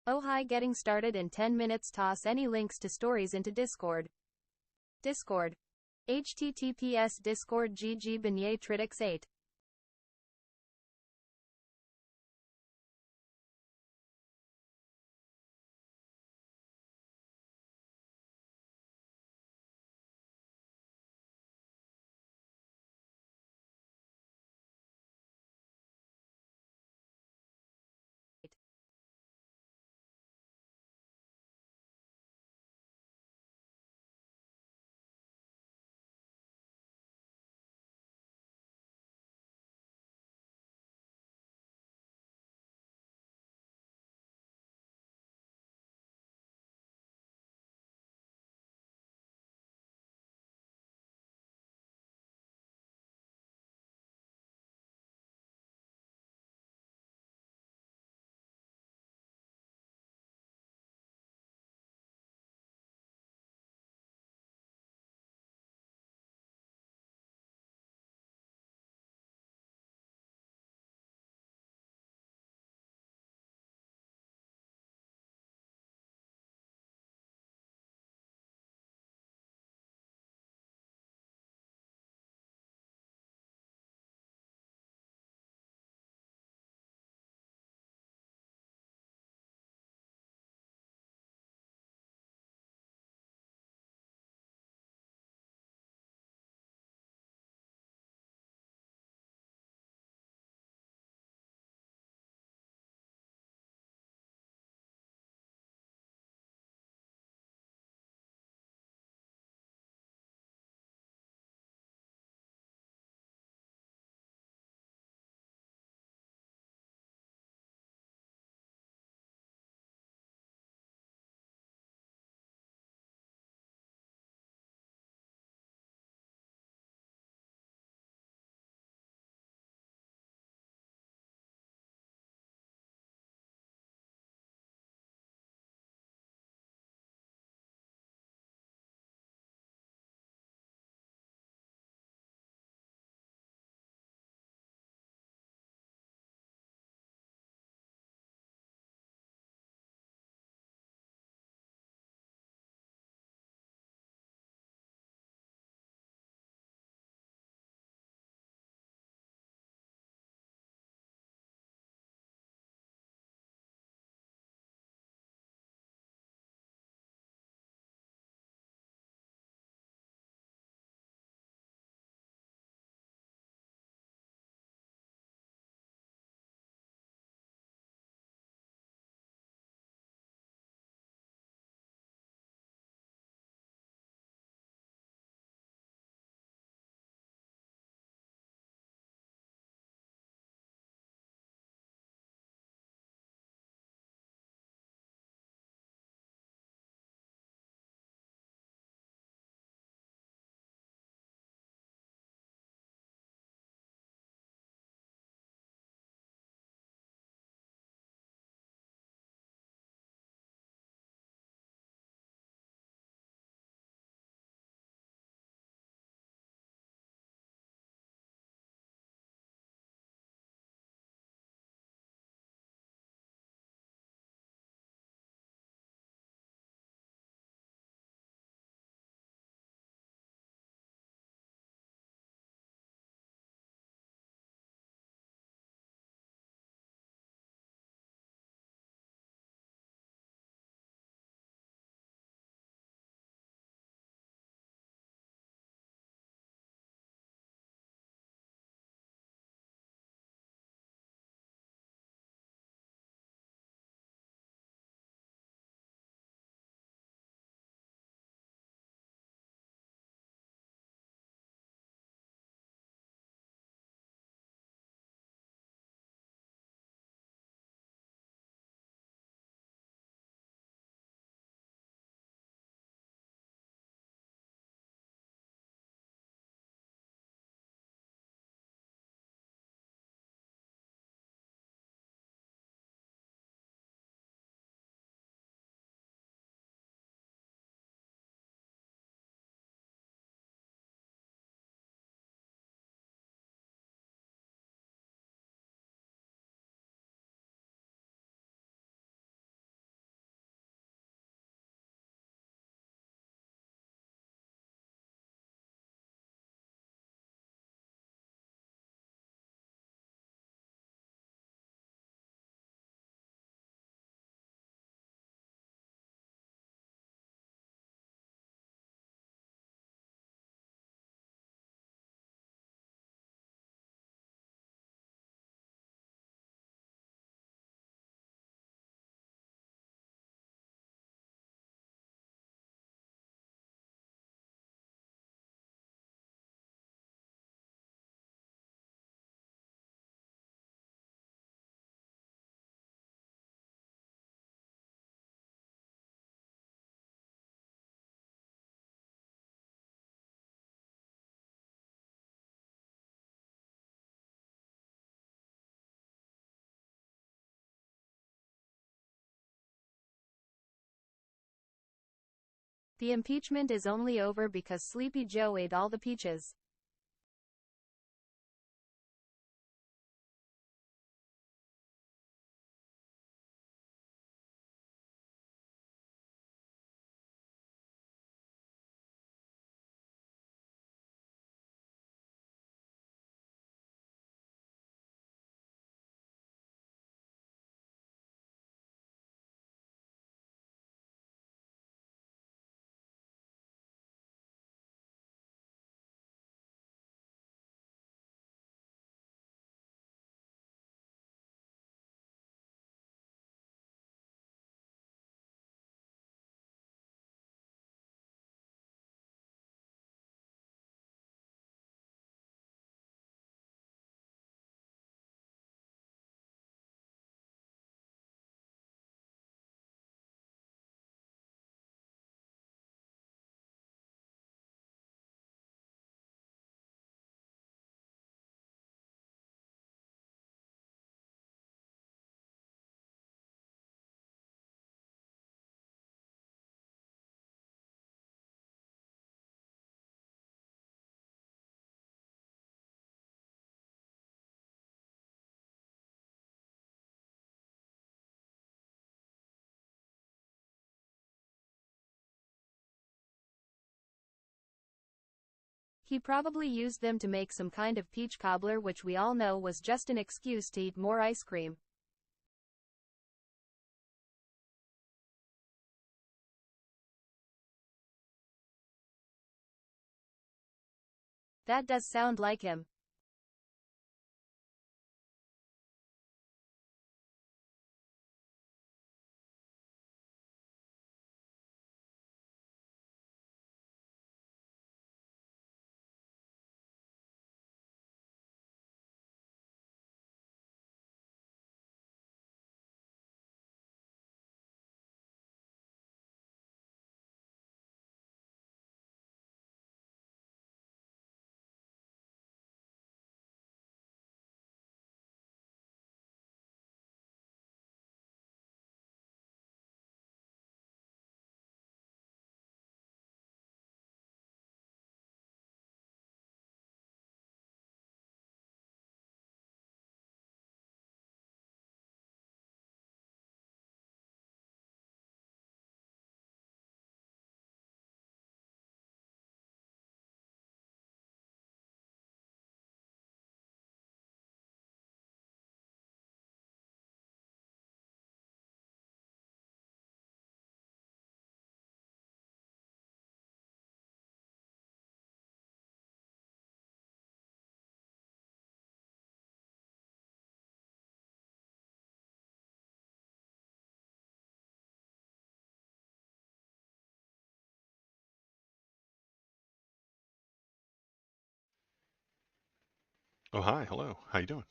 Oh hi, getting started in 10 minutes. Toss any links to stories into Discord. Discord. https discord gg beignet tridix 8. The impeachment is only over because Sleepy Joe ate all the peaches. He probably used them to make some kind of peach cobbler, which we all know was just an excuse to eat more ice cream. That does sound like him. Oh, hi, hello. How you doing?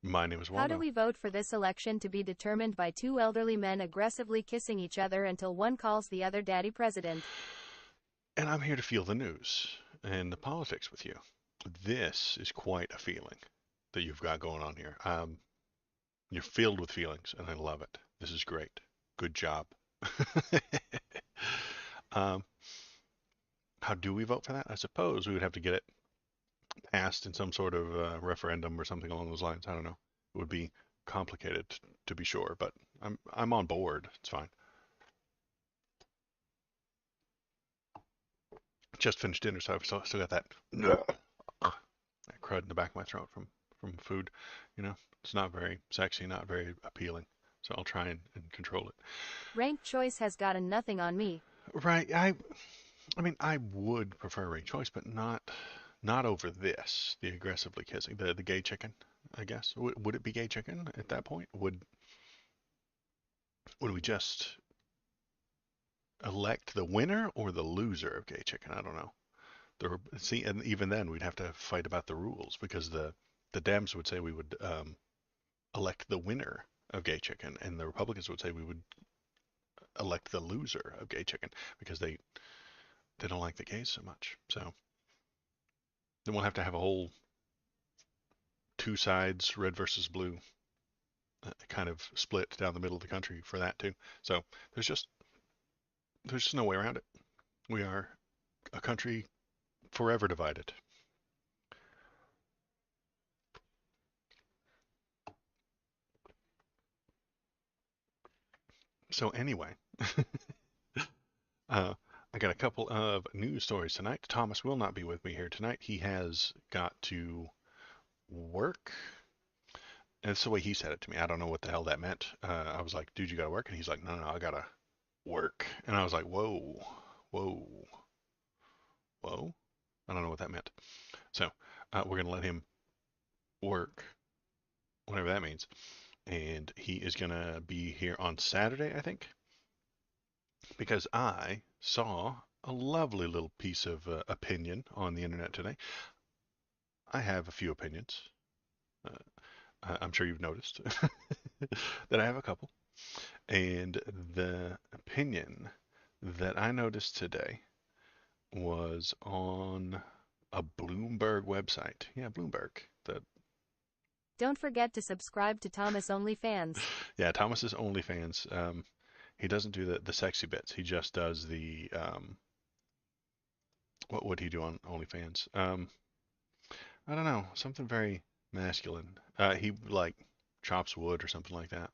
My name is How do Waldo, we vote for this election to be determined by two elderly men aggressively kissing each other until one calls the other daddy president? and I'm here to feel the news and the politics with you. This is quite a feeling that you've got going on here. You're filled with feelings, and I love it. This is great. Good job. um, how do we vote for that? I suppose we would have to get it passed in some sort of referendum or something along those lines. I don't know. It would be complicated to be sure, but I'm on board. It's fine. Just finished dinner, so I've still got that crud in the back of my throat from food. You know, it's not very sexy, not very appealing. So I'll try and control it. Ranked choice has gotten nothing on me. Right. I mean, I would prefer ranked choice, but not over this. The aggressively kissing, the gay chicken. I guess would it be gay chicken at that point? Would we just elect the winner or the loser of gay chicken? I don't know. See, and even then we'd have to fight about the rules because the Dems would say we would elect the winner of gay chicken, and the Republicans would say we would elect the loser of gay chicken because they don't like the gays so much. So then we'll have to have a whole two sides, red versus blue, kind of split down the middle of the country for that too. So there's just no way around it. We are a country forever divided. So anyway, uh, I got a couple of news stories tonight. Thomas will not be with me here tonight. He has got to work. And it's the way he said it to me. I don't know what the hell that meant. I was like, dude, you gotta work? And he's like, no, I gotta work. And I was like, whoa, whoa, whoa. I don't know what that meant. So we're gonna let him work, whatever that means. And he is gonna be here on Saturday, I think, because I saw a lovely little piece of opinion on the internet today. I have a few opinions. I'm sure you've noticed that I have a couple. And the opinion that I noticed today was on a Bloomberg website. Yeah, Bloomberg. Don't forget to subscribe to Thomas OnlyFans. Yeah, Thomas's OnlyFans. He doesn't do the sexy bits. He just does the what would he do on OnlyFans? I don't know, something very masculine. He like chops wood or something like that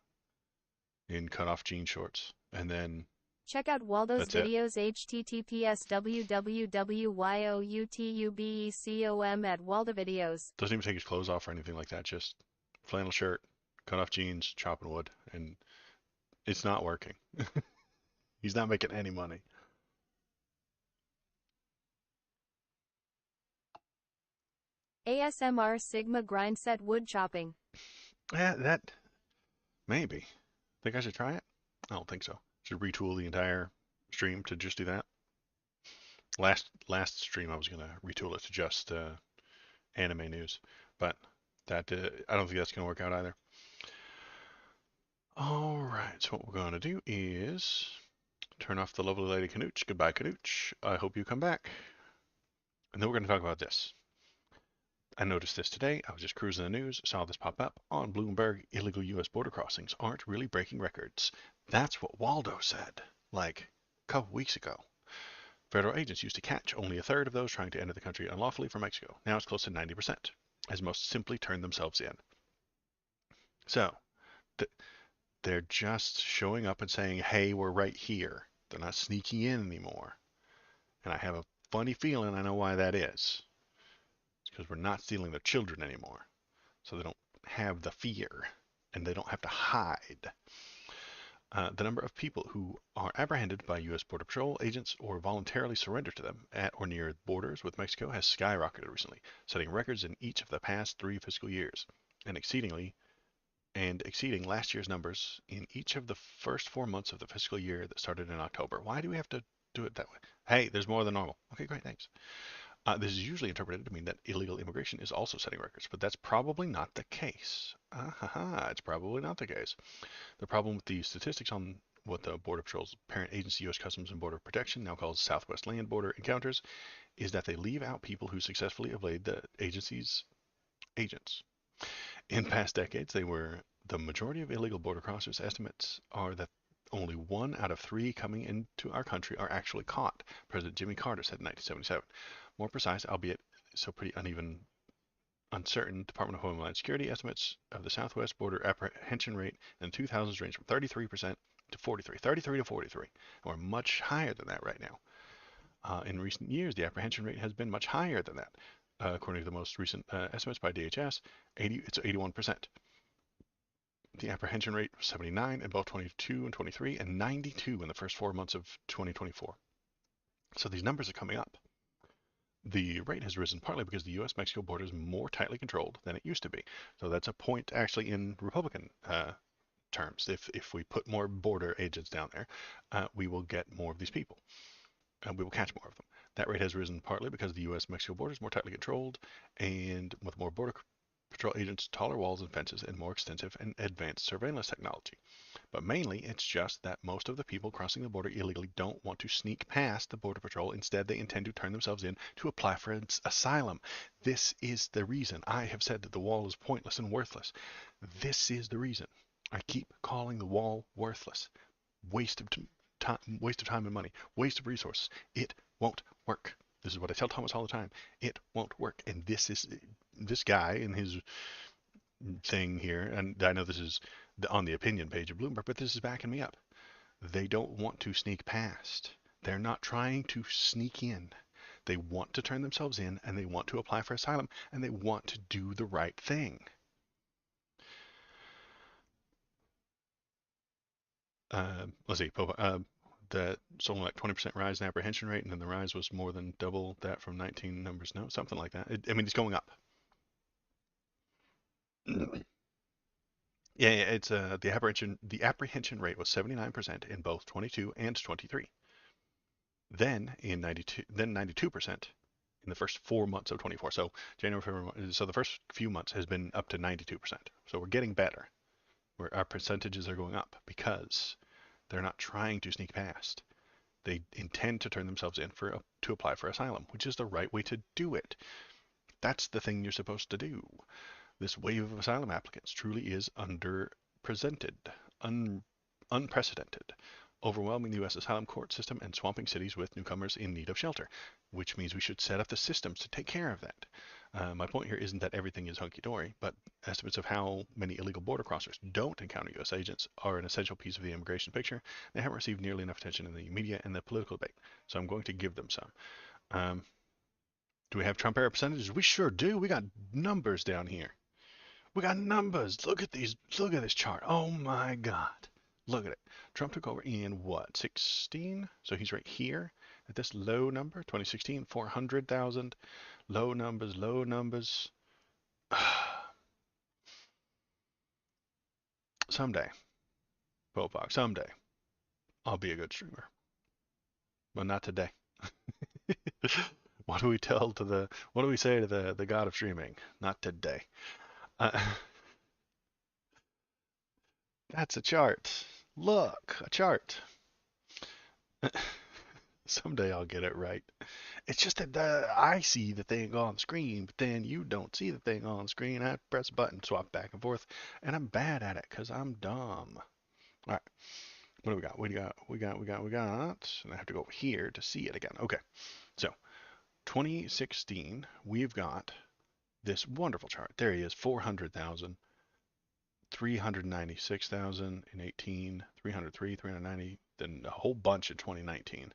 in cut off jean shorts, and then Check out Waldo's that's it. videos https www.youtubecom at Waldo Videos. Doesn't even take his clothes off or anything like that. Just flannel shirt, cut off jeans, chopping wood, and it's not working. He's not making any money. ASMR Sigma grind set wood chopping. Yeah, that maybe. Think I should try it? I don't think so. Should retool the entire stream to just do that. Last stream I was gonna retool it to just anime news, but that I don't think that's gonna work out either. All right, so what we're going to do is turn off the lovely lady Canooch. Goodbye, Canooch. I hope you come back. And then we're going to talk about this. I noticed this today. I was just cruising the news, saw this pop up on Bloomberg. Illegal U.S. border crossings aren't really breaking records. That's what Waldo said, like a couple weeks ago. Federal agents used to catch only a third of those trying to enter the country unlawfully from Mexico. Now it's close to 90%, as most simply turn themselves in. So, they're just showing up and saying, hey, we're right here. They're not sneaking in anymore. And I have a funny feeling I know why that is. It's because we're not stealing their children anymore. So they don't have the fear and they don't have to hide. The number of people who are apprehended by U.S. Border Patrol agents or voluntarily surrender to them at or near borders with Mexico has skyrocketed recently, setting records in each of the past 3 fiscal years and exceeding last year's numbers in each of the first 4 months of the fiscal year that started in October. Why do we have to do it that way? Hey, there's more than normal. Okay, great, thanks. This is usually interpreted to mean that illegal immigration is also setting records, but that's probably not the case. It's probably not the case. The problem with the statistics on what the Border Patrol's parent agency, U.S. Customs and Border Protection, now calls Southwest Land Border Encounters, is that they leave out people who successfully evade the agency's agents. In past decades, they were the majority of illegal border crossers. Estimates are that only 1 out of 3 coming into our country are actually caught, President Jimmy Carter said in 1977. More precise, albeit so pretty uneven, uncertain, Department of Homeland Security estimates of the Southwest border apprehension rate in the 2000s range from 33% to 43, 33 to 43, and we're much higher than that right now. In recent years, the apprehension rate has been much higher than that. According to the most recent estimates by DHS, it's 81%. The apprehension rate was 79 in both 22 and 23, and 92 in the first 4 months of 2024. So these numbers are coming up. The rate has risen partly because the U.S.-Mexico border is more tightly controlled than it used to be. So that's a point actually in Republican terms. If we put more border agents down there, we will get more of these people. We will catch more of them. That rate has risen partly because the U.S.-Mexico border is more tightly controlled, and with more border patrol agents, taller walls and fences, and more extensive and advanced surveillance technology. But mainly, it's just that most of the people crossing the border illegally don't want to sneak past the Border Patrol. Instead, they intend to turn themselves in to apply for asylum. This is the reason I have said that the wall is pointless and worthless. This is the reason I keep calling the wall worthless. Waste of time and money. Waste of resources. It won't work. This is what I tell Thomas all the time. It won't work. And this guy in his thing here, and I know this is on the opinion page of Bloomberg, but this is backing me up. They don't want to sneak past. They're not trying to sneak in. They want to turn themselves in, and they want to apply for asylum, and they want to do the right thing. Let's see. That something like 20% rise in apprehension rate, and then the rise was more than double that from 19 numbers. No, something like that. I mean, it's going up. Yeah, it's the apprehension rate was 79% in both 22 and 23. Then in 92% in the first 4 months of 24. So January, February, so the first few months has been up to 92%. So we're getting better. Where our percentages are going up because they're not trying to sneak past. They intend to turn themselves in to apply for asylum, which is the right way to do it. That's the thing you're supposed to do. This wave of asylum applicants truly is underrepresented, unprecedented, overwhelming the U.S. asylum court system and swamping cities with newcomers in need of shelter, which means we should set up the systems to take care of that. My point here isn't that everything is hunky-dory, but estimates of how many illegal border crossers don't encounter U.S. agents are an essential piece of the immigration picture. They haven't received nearly enough attention in the media and the political debate, so I'm going to give them some. Do we have Trump era percentages? We sure do. We got numbers down here. We got numbers. Look at these. Look at this chart. Oh my God. Look at it. Trump took over in what, 16? So he's right here at this low number, 2016, 400,000. Low numbers, low numbers. Someday, Popok, someday, I'll be a good streamer. But not today. What do we say to the god of streaming? Not today. Uh, that's a chart. Look, a chart. Someday I'll get it right. It's just that I see the thing on screen, but then you don't see the thing on screen. I press a button, swap back and forth, and I'm bad at it because I'm dumb. All right, what do we got? And I have to go over here to see it again. Okay, so 2016, we've got this wonderful chart. There he is, 400,000, 396,000 in 18, 303, 390, then a whole bunch in 2019.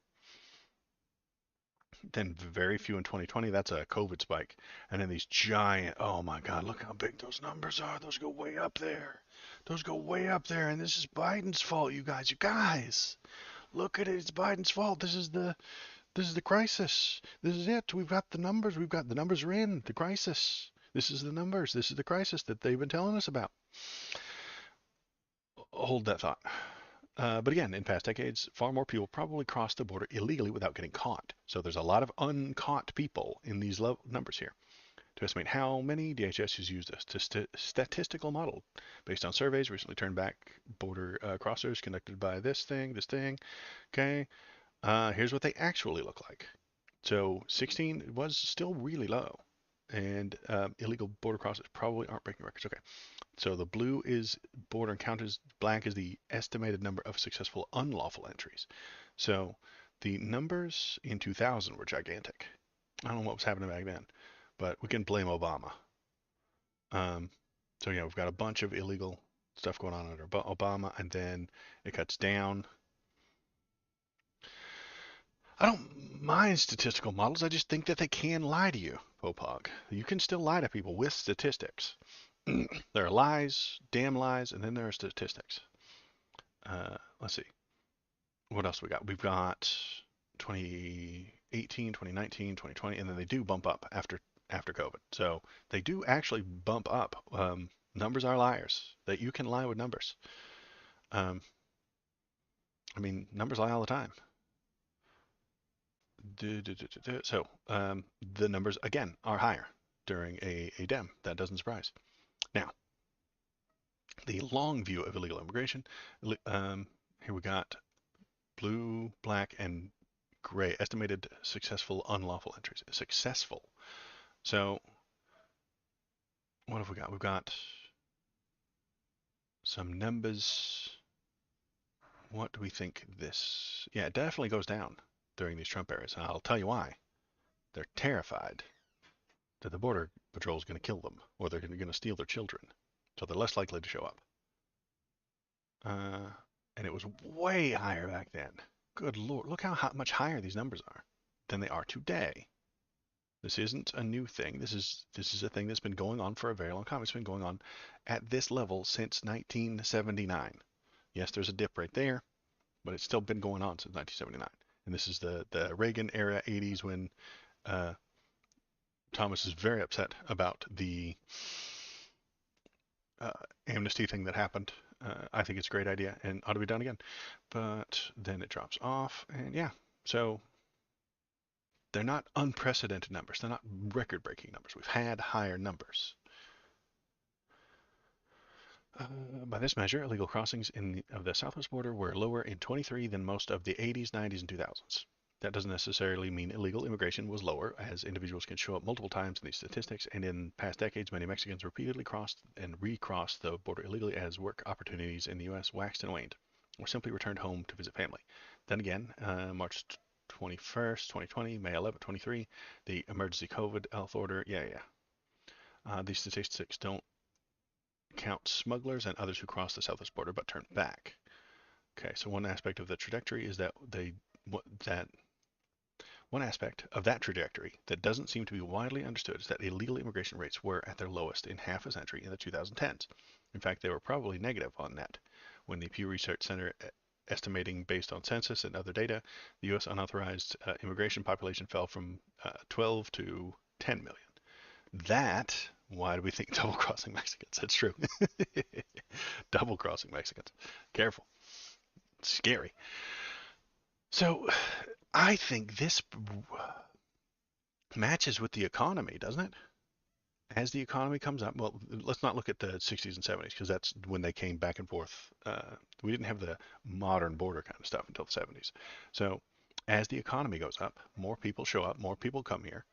Then very few in 2020. That's a COVID spike. And then these giant, oh my God, look how big those numbers are. Those go way up there. Those go way up there. And this is Biden's fault, you guys. You guys, look at it. It's Biden's fault. This is the crisis. This is it. We've got the numbers. The numbers are in the crisis. This is the numbers. This is the crisis that they've been telling us about. Hold that thought. But again, in past decades, far more people probably crossed the border illegally without getting caught. So there's a lot of uncaught people in these numbers here. To estimate how many, DHS has used a statistical model based on surveys recently turned back border crossers conducted by this thing. Okay, here's what they actually look like. So 16 was still really low, and illegal border crossers probably aren't breaking records. Okay, so the blue is border encounters, black is the estimated number of successful unlawful entries. So the numbers in 2000 were gigantic. I don't know what was happening back then, but we can blame Obama. So yeah, we've got a bunch of illegal stuff going on under Obama, and then it cuts down. I don't mind statistical models. I just think that they can lie to you, Popog. You can still lie to people with statistics. There are lies, damn lies, and then there are statistics. Let's see. What else we got? We've got 2018, 2019, 2020, and then they do bump up after COVID. So they do actually bump up. Numbers are liars. That you can lie with numbers. I mean, numbers lie all the time. So the numbers again are higher during a dem. That doesn't surprise. Now, the long view of illegal immigration. Here we got blue, black, and gray. Estimated successful unlawful entries. Successful. So what have we got? We've got some numbers. What do we think this? Yeah, it definitely goes down. during these Trump eras. And I'll tell you why. They're terrified that the Border Patrol is going to kill them or they're going to steal their children. So they're less likely to show up. And it was way higher back then. Good Lord, look how much higher these numbers are than they are today. This isn't a new thing. This is a thing that's been going on for a very long time. It's been going on at this level since 1979. Yes, there's a dip right there, but it's still been going on since 1979. And this is the Reagan era 80s when Thomas is very upset about the amnesty thing that happened. I think it's a great idea and ought to be done again. But then it drops off, and yeah, so they're not unprecedented numbers. They're not record-breaking numbers. We've had higher numbers. By this measure, illegal crossings of the southwest border were lower in 23 than most of the 80s, 90s, and 2000s. That doesn't necessarily mean illegal immigration was lower, as individuals can show up multiple times in these statistics, and in past decades, many Mexicans repeatedly crossed and recrossed the border illegally as work opportunities in the U.S. waxed and waned, or simply returned home to visit family. Then again, March 21st, 2020, May 11th, 23, the emergency COVID health order, these statistics don't count smugglers and others who cross the southwest border but turn back. Okay, so one aspect of the trajectory is that one aspect of that trajectory that doesn't seem to be widely understood is that illegal immigration rates were at their lowest in half a century in the 2010s. In fact, they were probably negative on net. When the Pew Research Center estimating based on census and other data, the U.S. unauthorized immigration population fell from 12 to 10 million. Why do we think double-crossing Mexicans? That's true. Double-crossing Mexicans. Careful. It's scary. So I think this matches with the economy, doesn't it? As the economy comes up, well, let's not look at the 60s and 70s because that's when they came back and forth. We didn't have the modern border kind of stuff until the 70s. So as the economy goes up, more people show up, more people come here.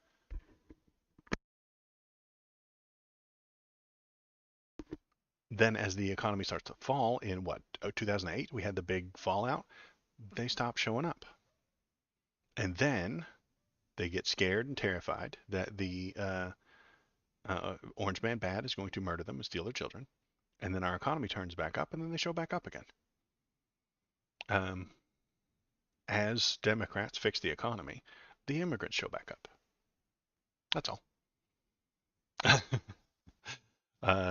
Then as the economy starts to fall in 2008, we had the big fallout. They stop showing up. And then they get scared and terrified that the Orange Man Bad is going to murder them and steal their children. And then our economy turns back up, and then they show back up again. As Democrats fix the economy, the immigrants show back up. That's all.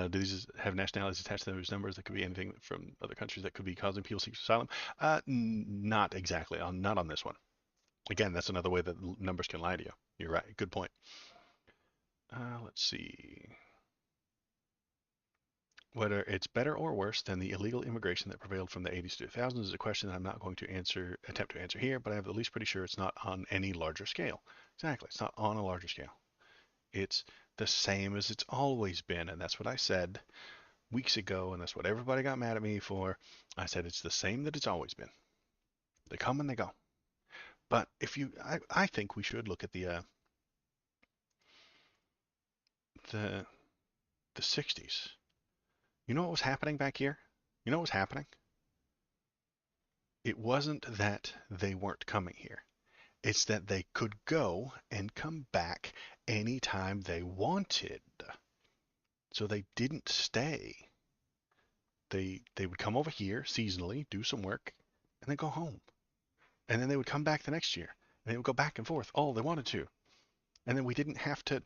Do these have nationalities attached to those numbers? That could be anything from other countries that could be causing people to seek asylum. Not exactly. Not on this one. Again, that's another way that numbers can lie to you. You're right. Good point. Let's see. Whether it's better or worse than the illegal immigration that prevailed from the 80s to 2000s is a question that I'm not going to attempt to answer here, but I'm at least pretty sure it's not on any larger scale. Exactly. It's not on a larger scale. It's the same as it's always been, and that's what I said weeks ago, and that's what everybody got mad at me for. I said it's the same that it's always been. They come and they go. But I think we should look at the 60s. You know what was happening back here? You know what was happening? It wasn't that they weren't coming here. It's that they could go and come back anytime they wanted. So they didn't stay. They would come over here seasonally, do some work, and then go home. And then they would come back the next year. And they would go back and forth all they wanted to. And then we didn't have to,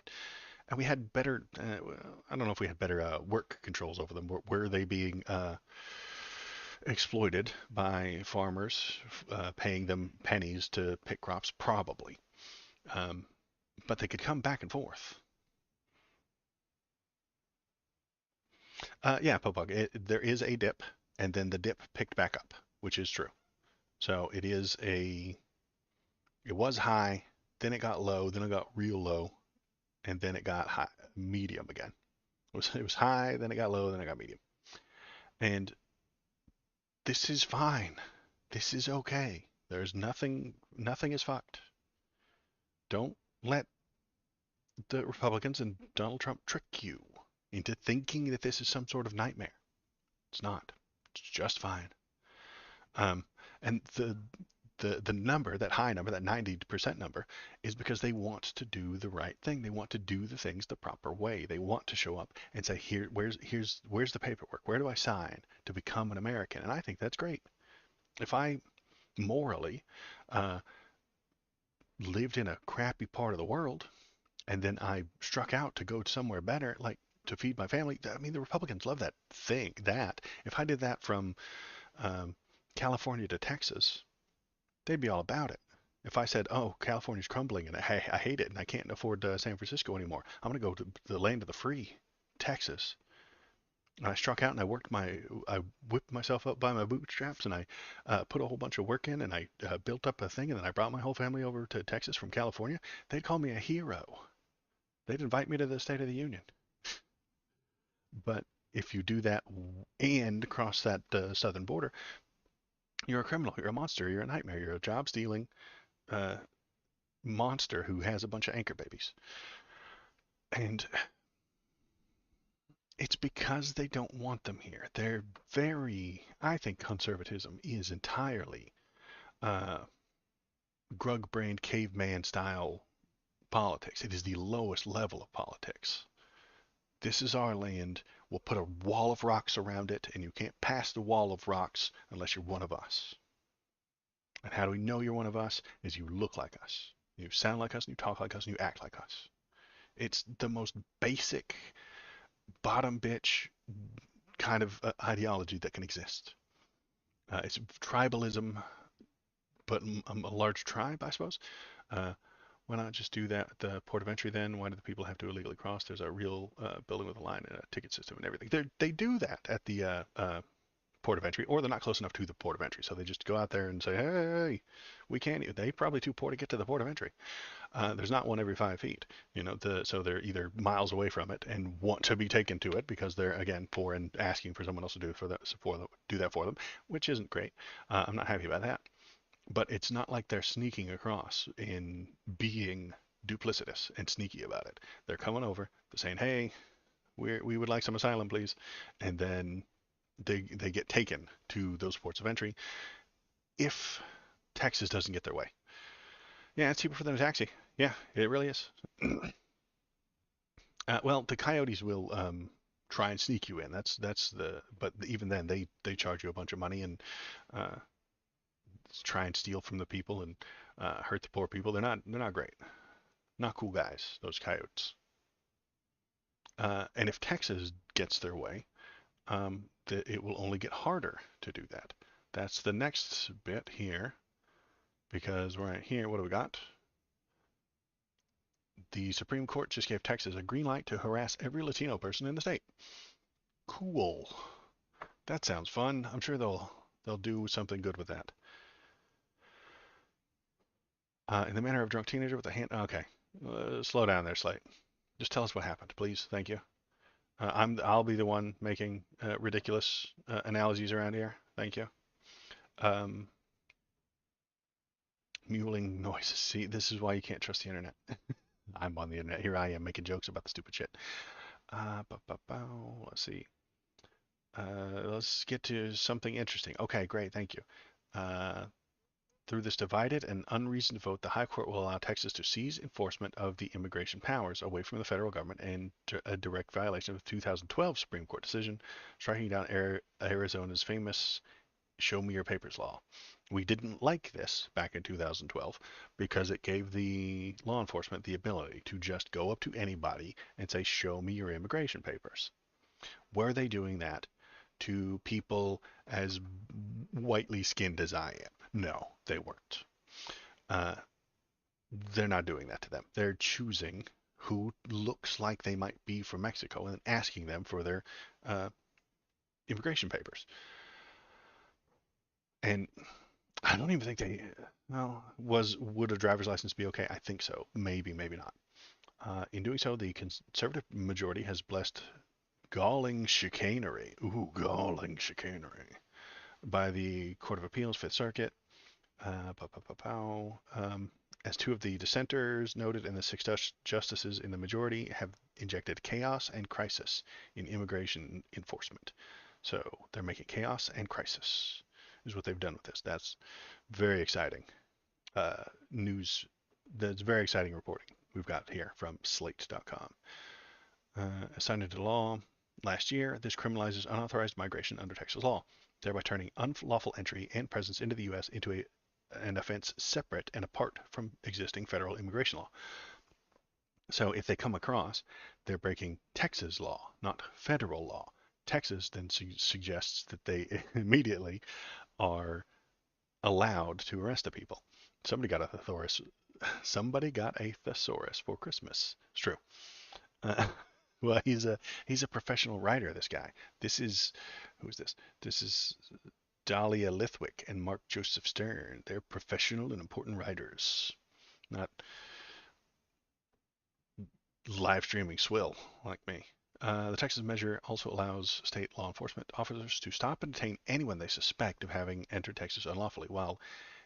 and we had better, I don't know if we had better work controls over them. Were they being exploited by farmers, paying them pennies to pick crops? Probably. But they could come back and forth. Yeah, Popog, there is a dip, and then the dip picked back up, which is true. So it was high, then it got low, then it got real low, and then it got high, medium again. It was high, then it got low, then it got medium. And this is fine. This is okay. There's nothing is fucked. Don't let the Republicans and Donald Trump trick you into thinking that this is some sort of nightmare. It's not. It's just fine. And the number, that high number, that 90% number, is because they want to do the right thing. They want to do the things the proper way. They want to show up and say, where's the paperwork? Where do I sign to become an American? And I think that's great. If I morally uh, lived in a crappy part of the world and then I struck out to go somewhere better, like to feed my family, I mean, the Republicans love that thing. That if I did that from um, California to Texas, they'd be all about it. If I said, "Oh, California's crumbling and I hate it and I can't afford San Francisco anymore. I'm going to go to the land of the free, Texas." And I struck out and I whipped myself up by my bootstraps and I put a whole bunch of work in and I built up a thing and then I brought my whole family over to Texas from California. They'd call me a hero. They'd invite me to the State of the Union. But if you do that and cross that southern border, you're a criminal. You're a monster. You're a nightmare. You're a job stealing uh, monster who has a bunch of anchor babies. And it's because they don't want them here. They're I think conservatism is entirely uh, grug-brained caveman style politics. It is the lowest level of politics. This is our land. We'll put a wall of rocks around it, and you can't pass the wall of rocks unless you're one of us. And how do we know you're one of us? Is you look like us. You sound like us, and you talk like us, and you act like us. It's the most basic bottom bitch kind of ideology that can exist. It's tribalism, but a large tribe, I suppose. Uh, why not just do that at the port of entry then? Why do the people have to illegally cross? There's a real building with a line and a ticket system and everything. They do that at the port of entry, or they're not close enough to the port of entry. So they just go out there and say, hey, we can't. They probably too poor to get to the port of entry. There's not one every 5 feet, so they're either miles away from it and want to be taken to it because they're again poor and asking for someone else to do do that for them, which isn't great. I'm not happy about that. But it's not like they're sneaking across in being duplicitous and sneaky about it. They're coming over, they're saying, hey, we would like some asylum, please, and then they get taken to those ports of entry if Texas doesn't get their way. Yeah, it's cheaper for them to taxi. Yeah, it really is. Well, the coyotes will try and sneak you in. But even then, they charge you a bunch of money and uh, try and steal from the people and hurt the poor people. They're not great, not cool guys. Those coyotes. And if Texas gets their way, it will only get harder to do that. That's the next bit here, because right here, what do we got? The Supreme Court just gave Texas a green light to harass every Latino person in the state. Cool. That sounds fun. I'm sure they'll do something good with that. In the manner of a drunk teenager with a hand. Okay, slow down there, Slate. Just tell us what happened, please. Thank you. I'll be the one making ridiculous analogies around here. Thank you. Um, Mewling noises. See, this is why you can't trust the internet. I'm on the internet. Here I am making jokes about the stupid shit. Let's see. Let's get to something interesting. Okay, great. Thank you. Through this divided and unreasoned vote, the High Court will allow Texas to seize enforcement of the immigration powers away from the federal government in a direct violation of the 2012 Supreme Court decision, striking down Arizona's famous Show Me Your Papers law. We didn't like this back in 2012 because it gave the law enforcement the ability to just go up to anybody and say, show me your immigration papers. Were they doing that to people as whitely skinned as I am? No, they weren't. Uh, they're not doing that to them. They're choosing who looks like they might be from Mexico and asking them for their immigration papers. And I don't even think would a driver's license be okay? I think so. Maybe, maybe not. In doing so, the conservative majority has blessed galling chicanery. Ooh, galling chicanery. By the Court of Appeals, Fifth Circuit. As two of the dissenters noted, and the six justices in the majority have injected chaos and crisis in immigration enforcement. So they're making chaos and crisis. is what they've done with this. That's very exciting news. That's very exciting reporting we've got here from Slate.com. Signed into law last year, this criminalizes unauthorized migration under Texas law, thereby turning unlawful entry and presence into the U.S. into an offense separate and apart from existing federal immigration law. So if they come across, they're breaking Texas law, not federal law. Texas then suggests that they immediately are allowed to arrest the people. Somebody got a thesaurus. Somebody got a thesaurus for Christmas. It's true. Uh, well, he's a professional writer. This guy. Who's this? This is Dahlia Lithwick and Mark Joseph Stern. They're professional and important writers, not live streaming swill like me. The Texas measure also allows state law enforcement officers to stop and detain anyone they suspect of having entered Texas unlawfully, while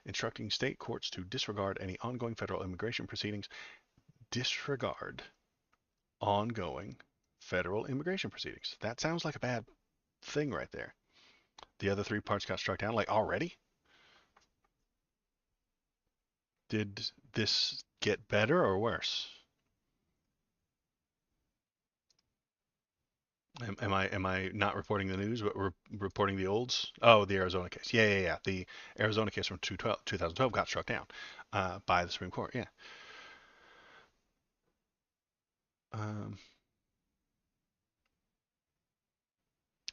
instructing state courts to disregard any ongoing federal immigration proceedings. Disregard ongoing federal immigration proceedings. That sounds like a bad thing right there. The other three parts got struck down, like already? Did this get better or worse? Am I not reporting the news, but reporting the olds? Oh, the Arizona case. Yeah. The Arizona case from 2012 got struck down by the Supreme Court. Yeah. Um,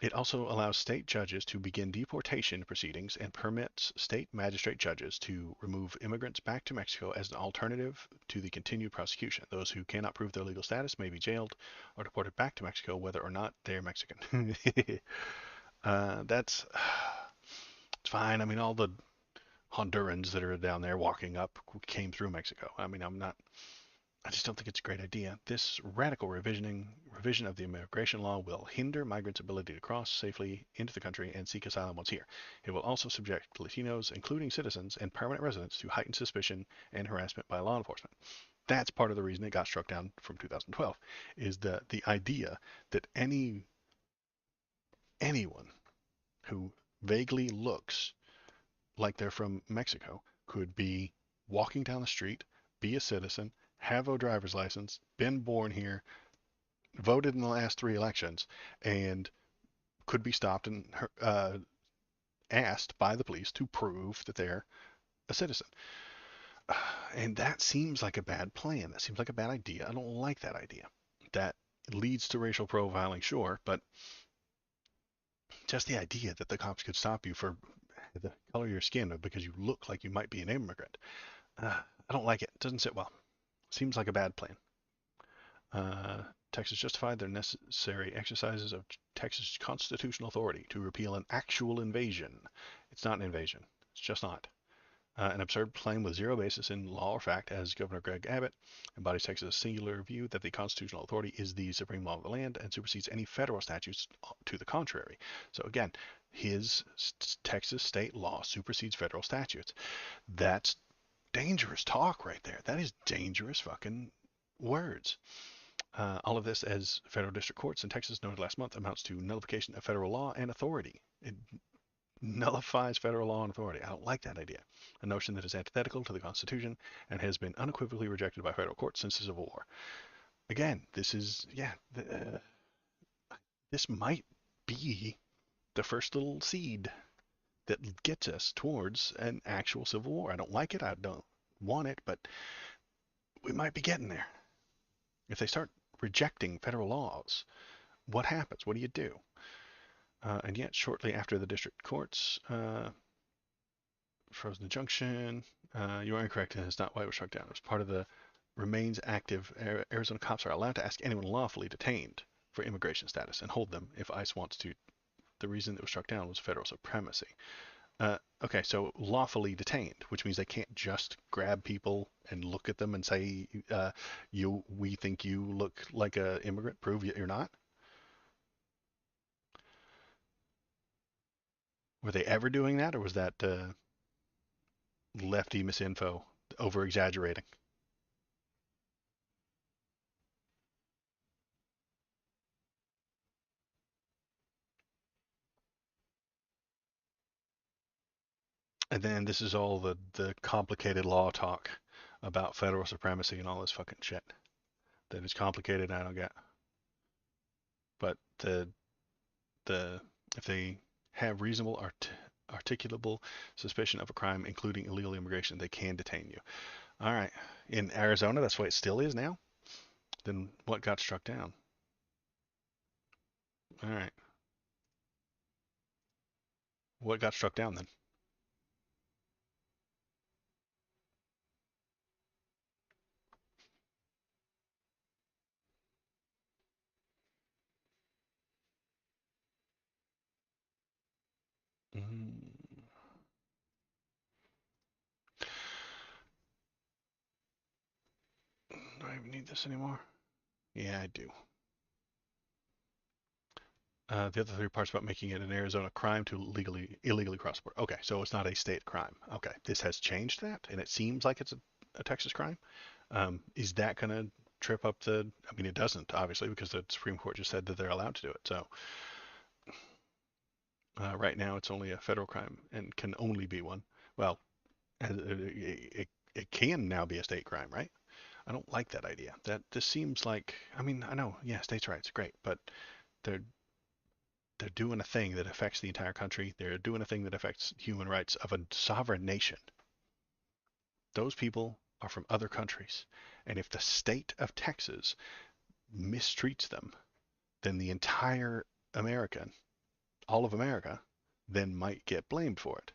It also allows state judges to begin deportation proceedings and permits state magistrate judges to remove immigrants back to Mexico as an alternative to the continued prosecution. Those who cannot prove their legal status may be jailed or deported back to Mexico, whether or not they're Mexican. That's it's fine. I mean, all the Hondurans that are down there walking up came through Mexico. I mean, I just don't think it's a great idea. This radical revision of the immigration law will hinder migrants' ability to cross safely into the country and seek asylum once here. It will also subject Latinos, including citizens and permanent residents, to heightened suspicion and harassment by law enforcement. That's part of the reason it got struck down from 2012, is the idea that anyone who vaguely looks like they're from Mexico could be walking down the street, be a citizen, have a driver's license, been born here, voted in the last three elections, and could be stopped and asked by the police to prove that they're a citizen. And that seems like a bad plan. That seems like a bad idea. I don't like that idea. That leads to racial profiling, sure, but just the idea that the cops could stop you for the color of your skin or because you look like you might be an immigrant. I don't like it. It doesn't sit well. Seems like a bad plan. Texas justified their necessary exercises of Texas constitutional authority to repeal an actual invasion. It's not an invasion. It's just not. An absurd claim with zero basis in law or fact, as Governor Greg Abbott embodies Texas' singular view that the constitutional authority is the supreme law of the land and supersedes any federal statutes to the contrary. So again, his Texas state law supersedes federal statutes. That's dangerous talk right there. That is dangerous fucking words. All of this, as federal district courts in Texas noted last month, amounts to nullification of federal law and authority. It nullifies federal law and authority. I don't like that idea. A notion that is antithetical to the Constitution and has been unequivocally rejected by federal courts since the Civil War. Again, this is, this might be the first little seed that gets us towards an actual civil war. I don't like it. I don't want it, but we might be getting there. If they start rejecting federal laws, what happens? What do you do? And yet, shortly after the district courts frozen injunction, you are incorrect. It's not why it was struck down. It was part of the remains active. Arizona cops are allowed to ask anyone lawfully detained for immigration status and hold them if ICE wants to. The reason it was struck down was federal supremacy. Okay, so lawfully detained, which means they can't just grab people and look at them and say, we think you look like an immigrant, prove you're not. Were they ever doing that, or was that lefty misinfo, over exaggerating? And then this is all the complicated law talk about federal supremacy and all this fucking shit that is complicated. I don't get. But the if they have reasonable articulable suspicion of a crime, including illegal immigration, they can detain you. All right. In Arizona, that's the way it still is now. Then what got struck down? All right. What got struck down then? Mm, do I even need this anymore? Yeah, I do. The other three parts about making it an Arizona crime to illegally cross the border. Okay, so it's not a state crime. Okay, this has changed that, and it seems like it's a Texas crime. Is that going to trip up the? I mean, it doesn't obviously because the Supreme Court just said that they're allowed to do it. So right now, it's only a federal crime and can only be one. Well, it can now be a state crime, right? I don't like that idea. That this seems like. I mean, I know, yeah, states' rights, great, but they're they're doing a thing that affects the entire country. They're doing a thing that affects human rights of a sovereign nation. Those people are from other countries. And if the state of Texas mistreats them, then the entire American, all of America, then might get blamed for it.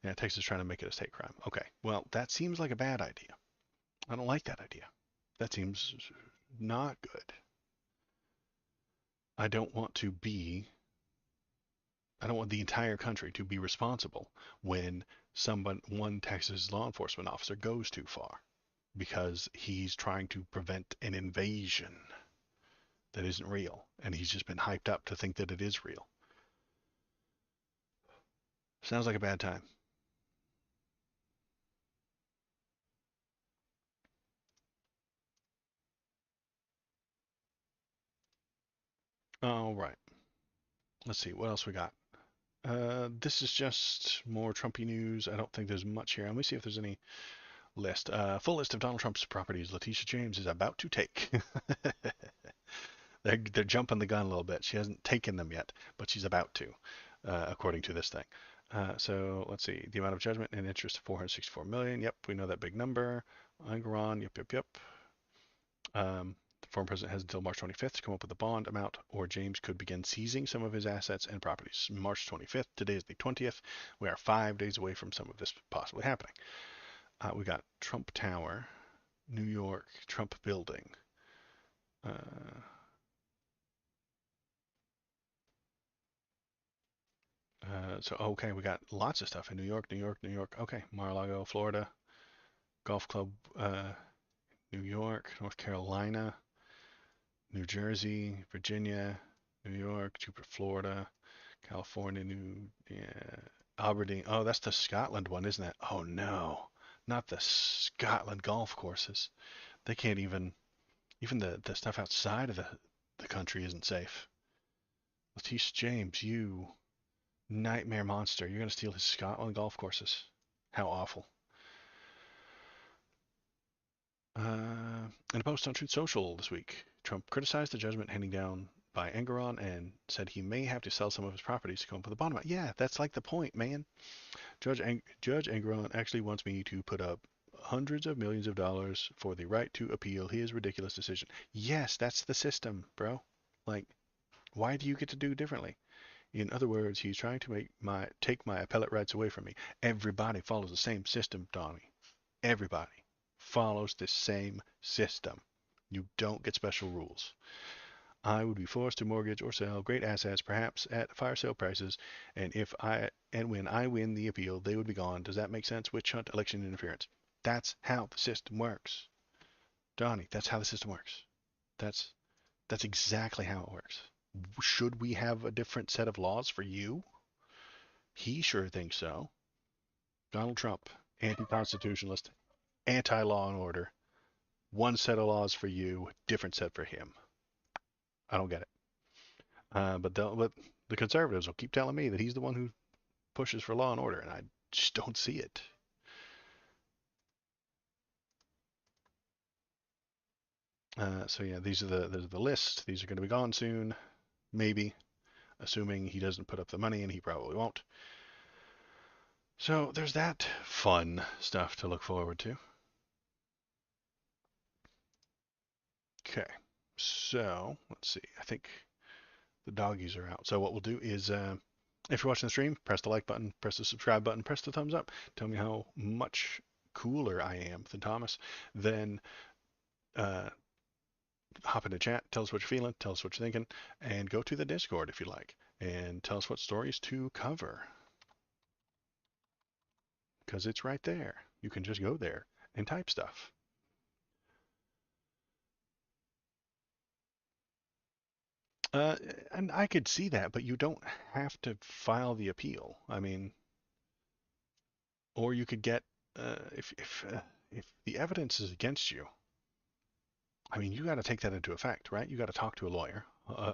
Yeah, Texas is trying to make it a state crime. Okay, well, that seems like a bad idea. I don't like that idea. That seems not good. I don't want to be I don't want the entire country to be responsible when one Texas law enforcement officer goes too far because he's trying to prevent an invasion that isn't real, and he's just been hyped up to think that it is real. Sounds like a bad time. All right. Let's see what else we got. This is just more Trumpy news. I don't think there's much here. Let me see if there's any list. Full list of Donald Trump's properties Letitia James is about to take. They're jumping the gun a little bit. She hasn't taken them yet, but she's about to, according to this thing. So let's see. The amount of judgment and interest 464 million. Yep, we know that big number. Engeron. Yep, yep, yep. The former president has until March 25th to come up with a bond amount, or James could begin seizing some of his assets and properties. March 25th. Today is the 20th. We are 5 days away from some of this possibly happening. We got Trump Tower, New York, Trump Building. So okay, we got lots of stuff in New York, New York, New York. Okay, Mar-a-Lago, Florida, Golf Club, New York, North Carolina, New Jersey, Virginia, New York, Jupiter, Florida, California, yeah, Aberdeen. Oh, that's the Scotland one, isn't it? Oh no, not the Scotland golf courses. They can't even the stuff outside of the country isn't safe. Letitia James, you nightmare monster. You're going to steal his Scotland golf courses. How awful. In a post on Truth Social this week, Trump criticized the judgment handing down by Engeron and said he may have to sell some of his properties to come up with a bond amount. Yeah, that's like the point, man. Judge Engeron actually wants me to put up hundreds of millions of dollars for the right to appeal his ridiculous decision. Yes, that's the system, bro. Like, why do you get to do differently? In other words, he's trying to take my appellate rights away from me. Everybody follows the same system, Donnie. Everybody follows the same system. You don't get special rules. I would be forced to mortgage or sell great assets, perhaps at fire sale prices, and when I win the appeal, they would be gone. Does that make sense? Witch hunt, election interference. That's how the system works, Donnie. That's how the system works. That's that's exactly how it works. Should we have a different set of laws for you? He sure thinks so. Donald Trump, anti-constitutionalist, anti-law and order. One set of laws for you, different set for him. I don't get it. But the conservatives will keep telling me that he's the one who pushes for law and order, and I just don't see it. So yeah, these are the list. These are going to be gone soon, maybe, assuming he doesn't put up the money, and he probably won't. So there's that fun stuff to look forward to. Okay, so let's see. I think the doggies are out. So what we'll do is, if you're watching the stream, press the like button, press the subscribe button, press the thumbs up. Tell me how much cooler I am than Thomas. Then hop into chat, tell us what you're feeling, tell us what you're thinking, and go to the Discord if you like, and tell us what stories to cover. Because it's right there. You can just go there and type stuff. And I could see that, but you don't have to file the appeal. I mean, or you could get if the evidence is against you. I mean, you got to take that into effect, right? You got to talk to a lawyer,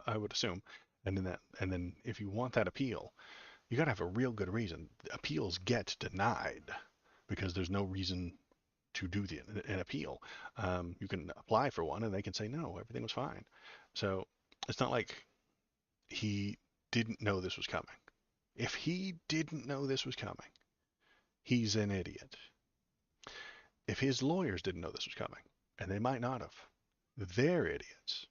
I would assume, and then if you want that appeal, you got to have a real good reason. Appeals get denied because there's no reason to do an appeal. You can apply for one, and they can say no, everything was fine. So it's not like he didn't know this was coming. If he didn't know this was coming, he's an idiot. If his lawyers didn't know this was coming, and they might not have, they're idiots.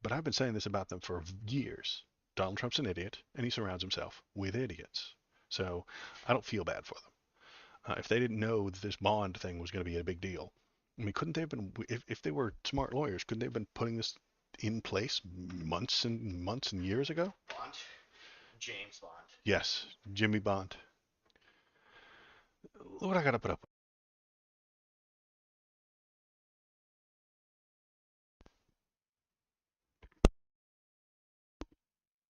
But I've been saying this about them for years. Donald Trump's an idiot, and he surrounds himself with idiots. So I don't feel bad for them. If they didn't know that this bond thing was going to be a big deal, I mean, couldn't they have been, if they were smart lawyers, couldn't they have been putting this in place months and years ago? Bond? James Bond. Yes, Jimmy Bond. What I got to put up with?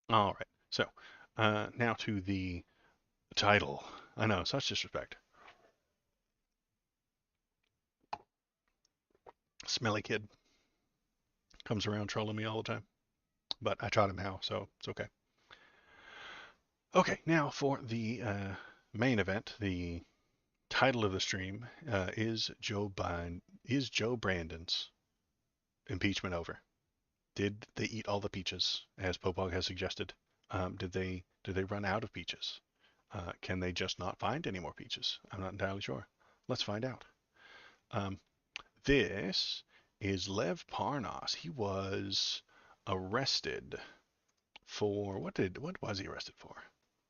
All right. So now to the title. I know, such disrespect. Smelly kid comes around trolling me all the time, but I taught him how, so it's okay. Okay, now for the main event. The title of the stream is Joe Brandon's impeachment over? Did they eat all the peaches, as Popog has suggested? Did they run out of peaches? Can they just not find any more peaches? I'm not entirely sure. Let's find out. This is Lev Parnas. He was arrested for what was he arrested for?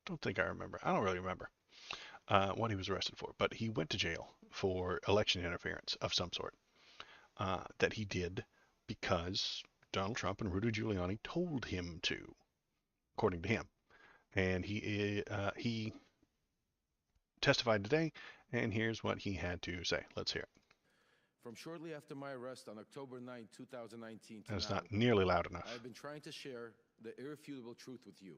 Don't think I remember. I don't really remember what he was arrested for, but he went to jail for election interference of some sort that he did because Donald Trump and Rudy Giuliani told him to, according to him. And he testified today, and here's what he had to say. Let's hear it. From shortly after my arrest on October 9, 2019 to That's now, not nearly loud enough. I've been trying to share the irrefutable truth with you.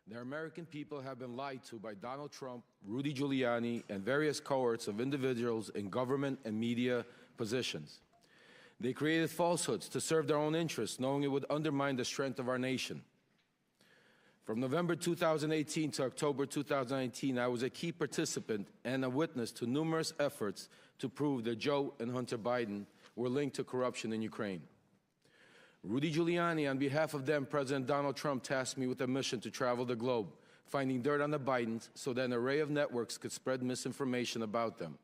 The American people have been lied to by Donald Trump, Rudy Giuliani, and various cohorts of individuals in government and media positions. They created falsehoods to serve their own interests, knowing it would undermine the strength of our nation. From November 2018 to October 2019, I was a key participant and a witness to numerous efforts to prove that Joe and Hunter Biden were linked to corruption in Ukraine. Rudy Giuliani, on behalf of then President Donald Trump, tasked me with a mission to travel the globe, finding dirt on the Bidens so that an array of networks could spread misinformation about them,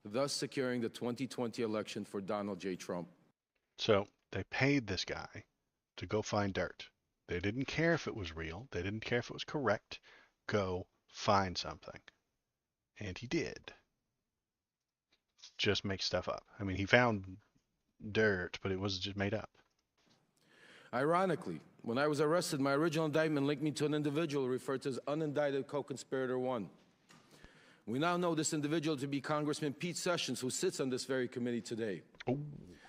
thus securing the 2020 election for Donald J. Trump. So they paid this guy to go find dirt. They didn't care if it was real. They didn't care if it was correct. Go find something. And he did. Just make stuff up. I mean, he found dirt, but it was just made up. Ironically, when I was arrested, my original indictment linked me to an individual referred to as unindicted co-conspirator 1. We now know this individual to be Congressman Pete Sessions, who sits on this very committee today. Oh,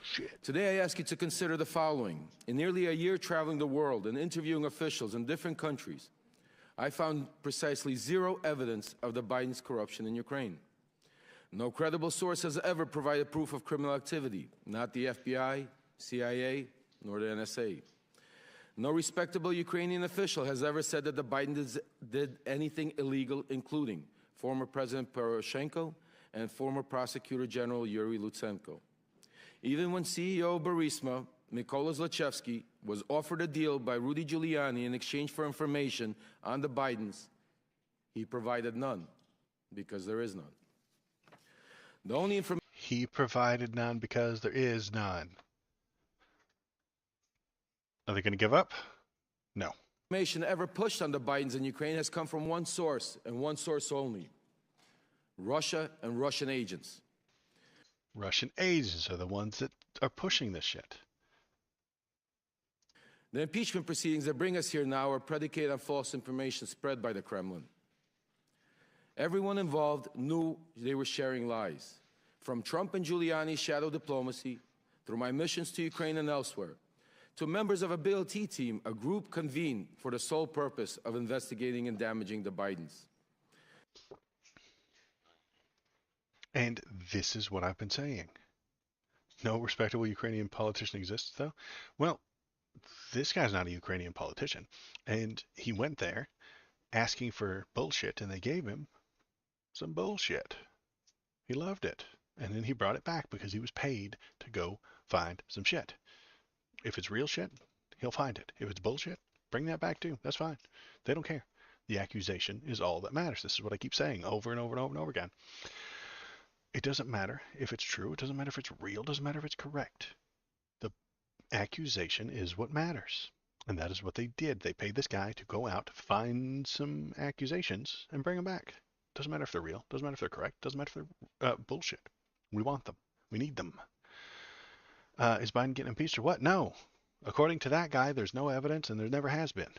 shit. Today, I ask you to consider the following. In nearly a year traveling the world and interviewing officials in different countries, I found precisely zero evidence of the Biden's corruption in Ukraine. No credible source has ever provided proof of criminal activity, not the FBI, CIA, nor the NSA. No respectable Ukrainian official has ever said that the Bidens did anything illegal, including former President Poroshenko, and former Prosecutor General Yuri Lutsenko. Even when CEO of Burisma, Mykola Zlochevsky, was offered a deal by Rudy Giuliani in exchange for information on the Bidens, he provided none, because there is none. The only information He provided none because there is none. Are they going to give up? No. ever pushed on the Bidens in Ukraine has come from one source, and one source only: Russia and Russian agents. Russian agents are the ones that are pushing this shit. The impeachment proceedings that bring us here now are predicated on false information spread by the Kremlin. Everyone involved knew they were sharing lies. From Trump and Giuliani's shadow diplomacy, through my missions to Ukraine and elsewhere, to members of a BLT team, a group convened for the sole purpose of investigating and damaging the Bidens. And this is what I've been saying. No respectable Ukrainian politician exists, though? Well, this guy's not a Ukrainian politician. And he went there asking for bullshit, and they gave him some bullshit. He loved it. And then he brought it back because he was paid to go find some shit. If it's real shit, he'll find it. If it's bullshit, bring that back too. That's fine. They don't care. The accusation is all that matters. This is what I keep saying over and over and over and over again. It doesn't matter if it's true. It doesn't matter if it's real. It doesn't matter if it's correct. The accusation is what matters. And that is what they did. They paid this guy to go out, find some accusations, and bring them back. Doesn't matter if they're real. Doesn't matter if they're correct. Doesn't matter if they're bullshit. We want them. We need them. Is Biden getting impeached or what? No. According to that guy, there's no evidence, and there never has been.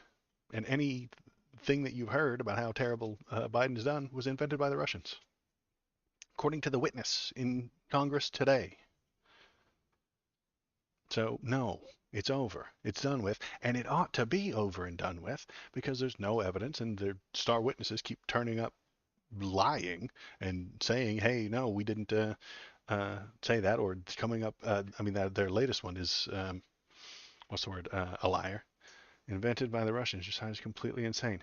And anything that you've heard about how terrible Biden has done was invented by the Russians. According to the witness in Congress today. So, no, it's over. It's done with. And it ought to be over and done with because there's no evidence, and the star witnesses keep turning up lying and saying, hey, no, we didn't say that, or coming up, their latest one is, a liar. Invented by the Russians. Just sounds completely insane.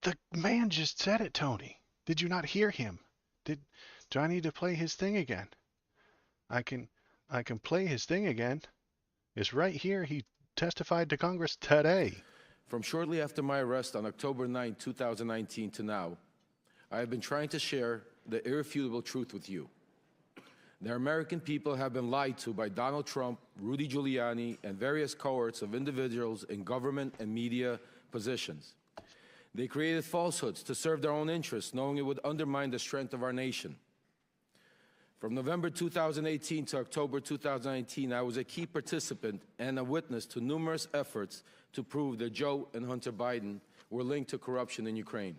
The man just said it, Tony. Did you not hear him? Do I need to play his thing again? I can play his thing again. It's right here. He testified to Congress today. From shortly after my arrest on October 9, 2019 to now, I have been trying to share the irrefutable truth with you. The American people have been lied to by Donald Trump, Rudy Giuliani, and various cohorts of individuals in government and media positions. They created falsehoods to serve their own interests, knowing it would undermine the strength of our nation. From November 2018 to October 2019, I was a key participant and a witness to numerous efforts to prove that Joe and Hunter Biden were linked to corruption in Ukraine.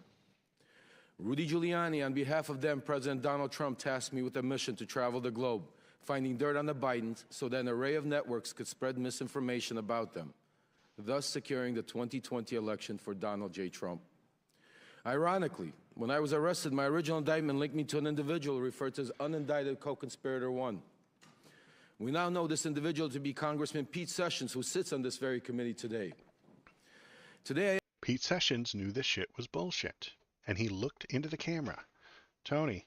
Rudy Giuliani, on behalf of then President Donald Trump, tasked me with a mission to travel the globe, finding dirt on the Bidens so that an array of networks could spread misinformation about them, thus securing the 2020 election for Donald J. Trump. Ironically, when I was arrested, my original indictment linked me to an individual referred to as unindicted co-conspirator 1. We now know this individual to be Congressman Pete Sessions, who sits on this very committee today. Pete Sessions knew this shit was bullshit, and he looked into the camera. Tony,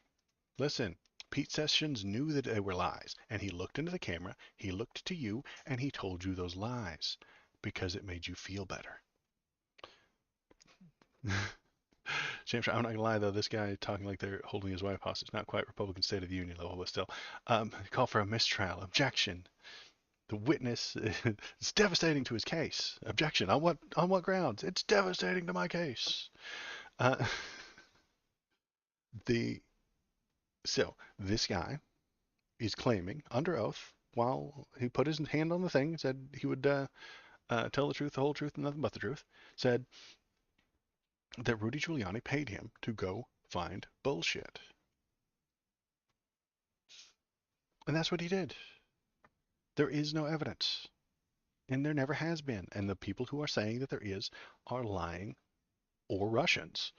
listen, Pete Sessions knew that they were lies, and he looked into the camera, he looked to you, and he told you those lies because it made you feel better. James, I'm not going to lie, though, this guy talking like they're holding his wife hostage, not quite Republican State of the Union level, but still. Call for a mistrial. Objection. The witness, it's devastating to his case. Objection. On what grounds? It's devastating to my case. So, this guy is claiming, under oath, while he put his hand on the thing, said he would tell the truth, the whole truth, and nothing but the truth, said that Rudy Giuliani paid him to go find bullshit. And that's what he did. There is no evidence. And there never has been. And the people who are saying that there is are lying or Russians.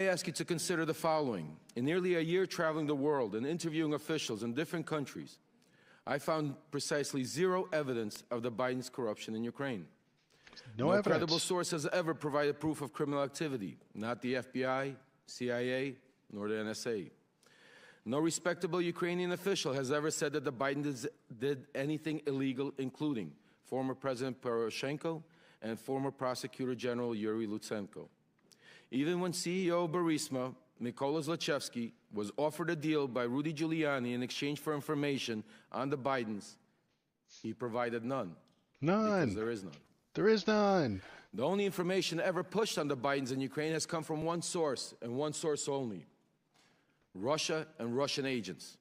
I ask you to consider the following. In nearly a year traveling the world and interviewing officials in different countries, I found precisely zero evidence of the Biden's corruption in Ukraine. No evidence. Credible source has ever provided proof of criminal activity. Not the FBI, CIA, nor the NSA. No respectable Ukrainian official has ever said that the Bidens did anything illegal, including former President Poroshenko and former Prosecutor General Yuri Lutsenko. Even when CEO of Burisma, Mykola Zlochevsky, was offered a deal by Rudy Giuliani in exchange for information on the Bidens, he provided none. None. Because there is none. There is none. The only information ever pushed on the Bidens in Ukraine has come from one source, and one source only: Russia and Russian agents.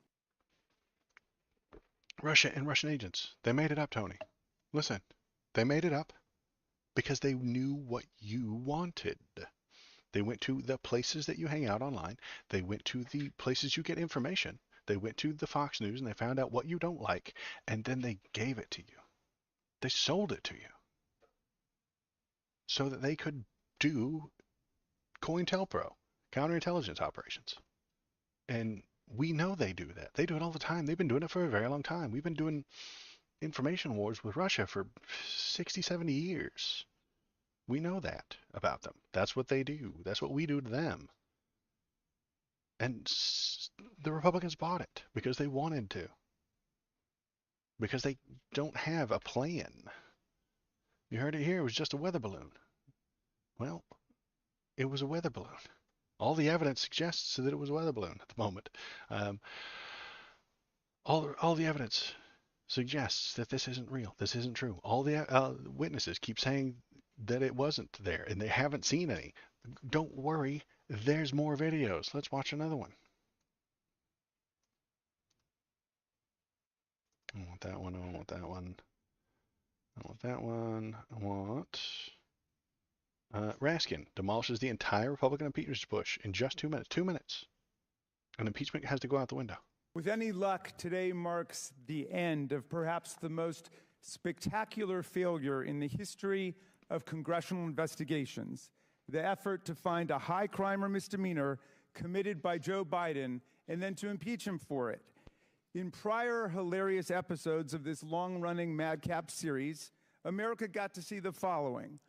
Russia and Russian agents. They made it up, Tony. Listen, they made it up because they knew what you wanted. They went to the places that you hang out online. They went to the places you get information. They went to the Fox News and they found out what you don't like, and then they gave it to you. They sold it to you so that they could do COINTELPRO, counterintelligence operations. And we know they do that. They do it all the time. They've been doing it for a very long time. We've been doing information wars with Russia for 60, 70 years. We know that about them. That's what they do. That's what we do to them. And the Republicans bought it because they wanted to. Because they don't have a plan. You heard it here. It was just a weather balloon. Well, it was a weather balloon. All the evidence suggests that it was a weather balloon at the moment. All the evidence suggests that this isn't real. This isn't true. All the witnesses keep saying that it wasn't there, and they haven't seen any. Don't worry. There's more videos. Let's watch another one. I want that one. I want that one. I want that one. I want... Raskin demolishes the entire Republican impeachment push in just 2 minutes. 2 minutes. And impeachment has to go out the window. With any luck, today marks the end of perhaps the most spectacular failure in the history of congressional investigations, the effort to find a high crime or misdemeanor committed by Joe Biden and then to impeach him for it. In prior hilarious episodes of this long-running madcap series, America got to see the following.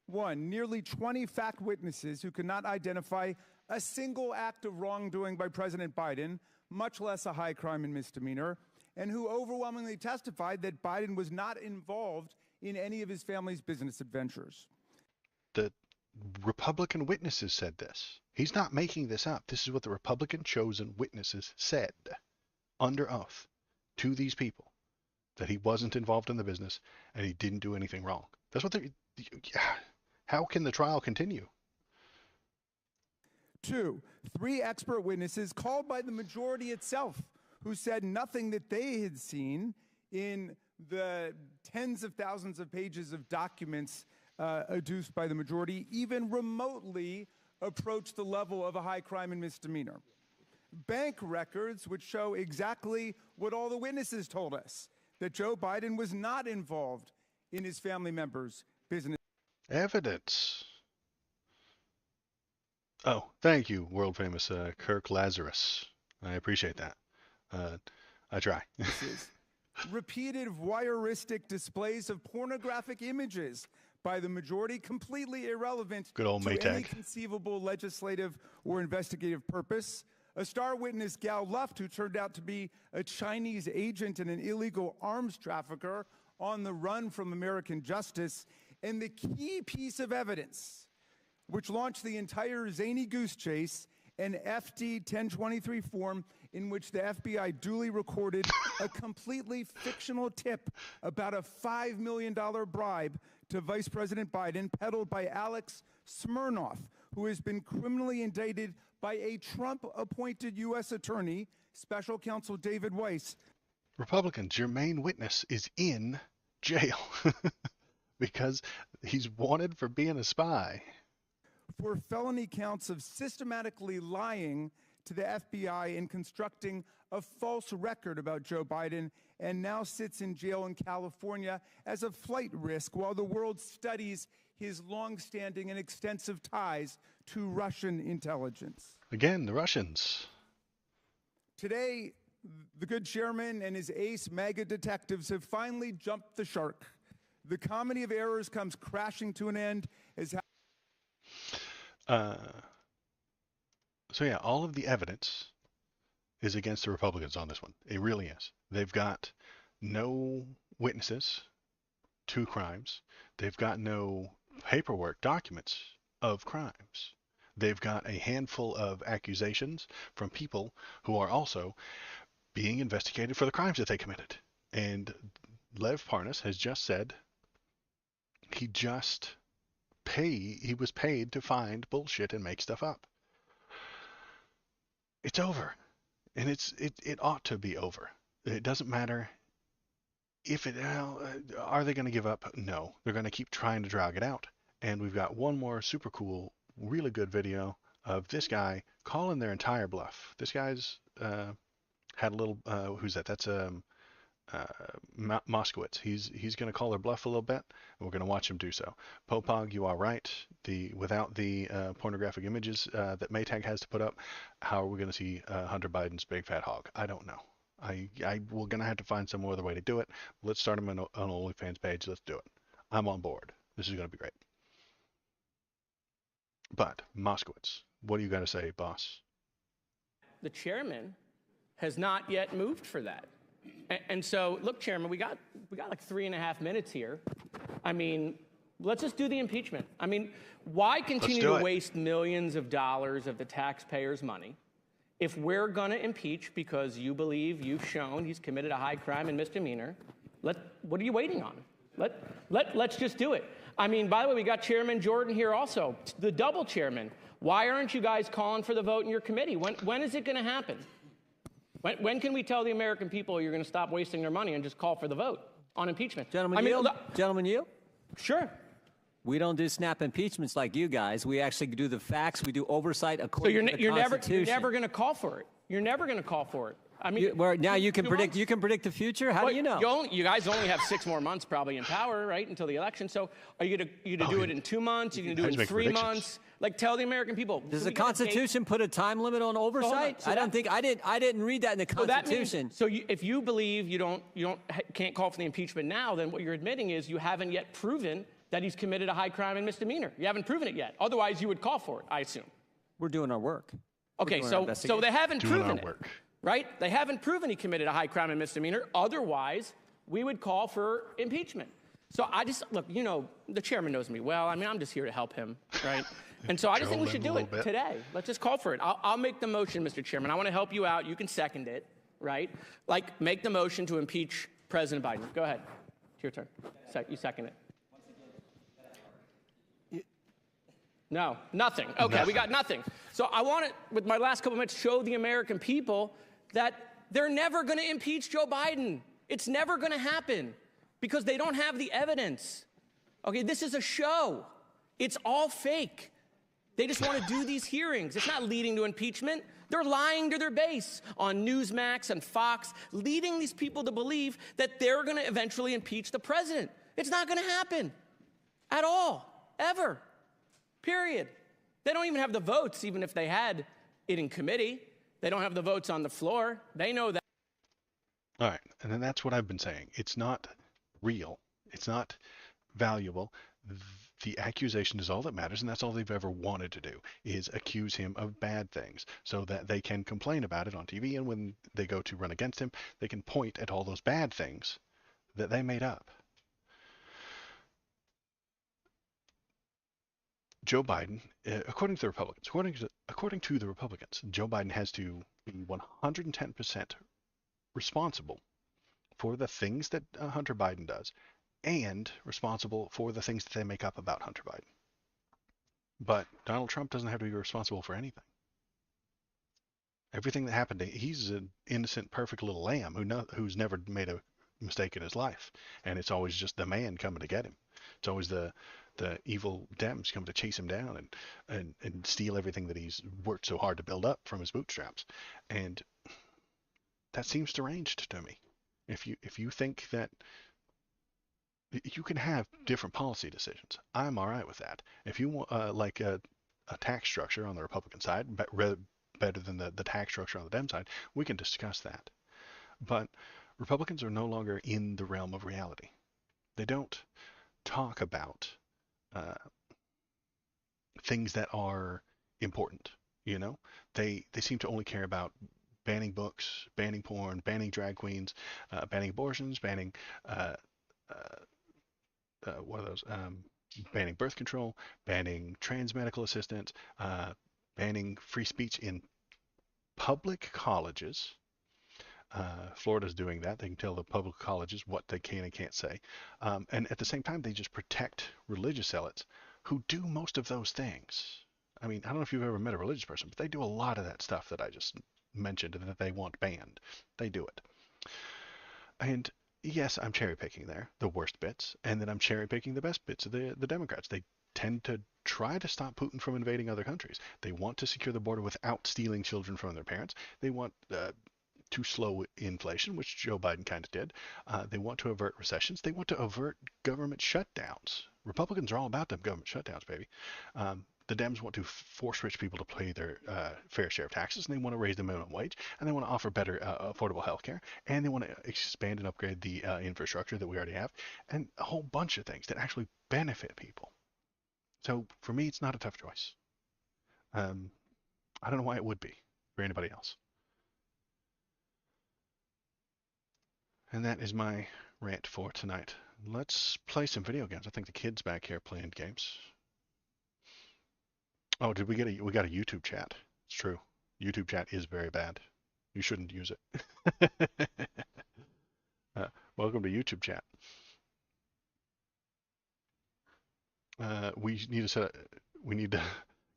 1, nearly 20 fact witnesses who could not identify a single act of wrongdoing by President Biden, much less a high crime and misdemeanor, and who overwhelmingly testified that Biden was not involved in any of his family's business adventures. The Republican witnesses said this. He's not making this up. This is what the Republican chosen witnesses said under oath to these people, that he wasn't involved in the business and he didn't do anything wrong. That's what they... How can the trial continue? 2, 3 expert witnesses called by the majority itself who said nothing that they had seen in the tens of thousands of pages of documents adduced by the majority even remotely approached the level of a high crime and misdemeanor. Bank records would show exactly what all the witnesses told us, that Joe Biden was not involved in his family members' business. Evidence. Oh, thank you, world famous Kirk Lazarus. I appreciate that. I try. Repeated voyeuristic displays of pornographic images by the majority, completely irrelevant Good old to Maytag. any conceivable legislative or investigative purpose. A star witness, Gal Luft, who turned out to be a Chinese agent and an illegal arms trafficker on the run from American justice, and the key piece of evidence which launched the entire zany goose chase, an FD 1023 form in which the FBI duly recorded a completely fictional tip about a $5 million bribe to Vice President Biden, peddled by Alex Smirnoff, who has been criminally indicted by a Trump-appointed U.S. attorney, Special Counsel David Weiss. Republicans, your main witness is in jail because he's wanted for being a spy. For felony counts of systematically lying to the FBI and constructing a false record about Joe Biden, and now sits in jail in California as a flight risk while the world studies his long-standing and extensive ties to Russian intelligence. Again, the Russians. Today, the good chairman and his ace MAGA detectives have finally jumped the shark. The comedy of errors comes crashing to an end as So yeah, all of the evidence is against the Republicans on this one. It really is. They've got no witnesses to crimes. They've got no paperwork, documents of crimes. They've got a handful of accusations from people who are also being investigated for the crimes that they committed. And Lev Parnas has just said he was paid to find bullshit and make stuff up. It's over. And it ought to be over. It doesn't matter if are they going to give up? No. They're going to keep trying to drag it out. And we've got one more super cool, really good video of this guy calling their entire bluff. This guy's had a little, who's that? That's Moskowitz. He's going to call their bluff a little bit, and we're going to watch him do so. Popog, you are right. Without the pornographic images that Maytag has to put up, how are we going to see Hunter Biden's big fat hog? I don't know. We're going to have to find some other way to do it. Let's start him on OnlyFans page. Let's do it. I'm on board. This is going to be great. But Moskowitz, what do you got to say, boss? The chairman has not yet moved for that. And so, look, Chairman, we got like 3.5 minutes here. I mean, let's just do the impeachment. I mean, why continue to waste millions of dollars of the taxpayers' money if we're going to impeach because you believe you've shown he's committed a high crime and misdemeanor? What are you waiting on? Let's just do it. I mean, by the way, we got Chairman Jordan here also, the double chairman. Why aren't you guys calling for the vote in your committee? When is it going to happen? When can we tell the American people you're going to stop wasting their money and just call for the vote on impeachment? Gentlemen, yield? Sure. We don't do snap impeachments like you guys. We actually do the facts. We do oversight according to the Constitution. You're never going to call for it. You're never going to call for it. I mean, now you can predict. You can predict the future. How do you know? You guys only have 6 more months probably in power, right, until the election. So are you going to do it in 2 months? Are you going to do it in 3 months? Like, tell the American people. Does the Constitution put a time limit on oversight? I don't think I didn't read that in the Constitution. If you believe you can't call for the impeachment now, then what you're admitting is you haven't yet proven that he's committed a high crime and misdemeanor. You haven't proven it yet. Otherwise, you would call for it, I assume. We're doing our work. Okay, so they haven't proven it. Right? They haven't proven he committed a high crime and misdemeanor. Otherwise, we would call for impeachment. So look, the chairman knows me well. I mean, I'm just here to help him, right? And so I just think we should do it today. Let's just call for it. I'll make the motion, Mr. Chairman. I want to help you out. You can second it, right? Like, make the motion to impeach President Biden. Go ahead. It's your turn. You second it. No, nothing. Okay, we got nothing. So I want to, with my last couple minutes, show the American people that they're never going to impeach Joe Biden. It's never going to happen because they don't have the evidence. Okay, this is a show. It's all fake. They just want to do these hearings. It's not leading to impeachment. They're lying to their base on Newsmax and Fox, leading these people to believe that they're going to eventually impeach the president. It's not going to happen at all, ever. Period. They don't even have the votes, even if they had it in committee. They don't have the votes on the floor. They know that. All right. And then that's what I've been saying. It's not real. It's not valuable. The accusation is all that matters, and that's all they've ever wanted to do, is accuse him of bad things so that they can complain about it on TV, and when they go to run against him, they can point at all those bad things that they made up. Joe Biden, according to the Republicans, Joe Biden has to be 110% responsible for the things that Hunter Biden does, and responsible for the things that they make up about Hunter Biden. But Donald Trump doesn't have to be responsible for anything. Everything that happened, he's an innocent, perfect little lamb who's never made a mistake in his life, and it's always just the man coming to get him. It's always the evil Dems come to chase him down and steal everything that he's worked so hard to build up from his bootstraps. And that seems deranged to me. If you think that you can have different policy decisions, I'm all right with that. If you want like a tax structure on the Republican side, better than the tax structure on the Dem side, we can discuss that. But Republicans are no longer in the realm of reality. They don't talk about things that are important. You know, they seem to only care about banning books, banning porn, banning drag queens, banning abortions, banning what are those? Banning birth control, banning trans medical assistants, banning free speech in public colleges. Florida's doing that. They can tell the public colleges what they can and can't say. And at the same time, they just protect religious zealots who do most of those things. I mean, I don't know if you've ever met a religious person, but they do a lot of that stuff that I just mentioned and that they want banned. They do it. And yes, I'm cherry picking there, the worst bits, and then I'm cherry picking the best bits of the Democrats. They tend to try to stop Putin from invading other countries. They want to secure the border without stealing children from their parents. They want to slow inflation, which Joe Biden kind of did. They want to avert recessions. They want to avert government shutdowns. Republicans are all about them government shutdowns, baby. The Dems want to force rich people to pay their fair share of taxes, and they want to raise the minimum wage, and they want to offer better affordable health care, and they want to expand and upgrade the infrastructure that we already have, and a whole bunch of things that actually benefit people. So for me, it's not a tough choice. I don't know why it would be for anybody else. And that is my rant for tonight. Let's play some video games. I think the kids back here playing games. Oh, did we got a YouTube chat? It's true. YouTube chat is very bad. You shouldn't use it. Welcome to YouTube chat. We need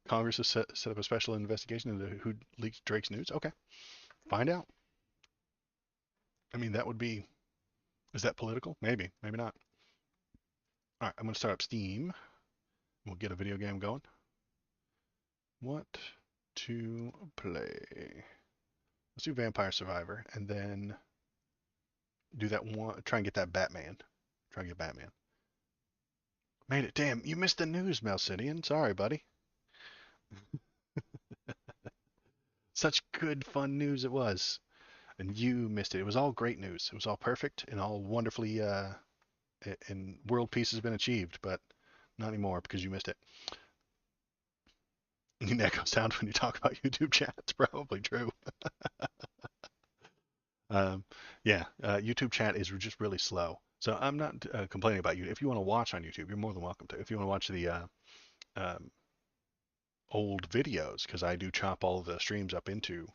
Congress to set up a special investigation into who leaked Drake's news. Okay, find out. I mean, that would be. Is that political? Maybe, maybe not. All right, I'm going to start up Steam. We'll get a video game going. What to play? Let's do Vampire Survivor, and then do that one. Try and get that Batman. Try and get Batman. Made it. Damn, you missed the news, Melcidian. Sorry, buddy. Such good, fun news it was. And you missed it. It was all great news. It was all perfect and all wonderfully, and world peace has been achieved, but not anymore because you missed it. An echo sound when you talk about YouTube chat. It's probably true. Yeah, YouTube chat is just really slow. So I'm not complaining about you. If you want to watch on YouTube, you're more than welcome to. If you want to watch the old videos, because I do chop all of the streams up into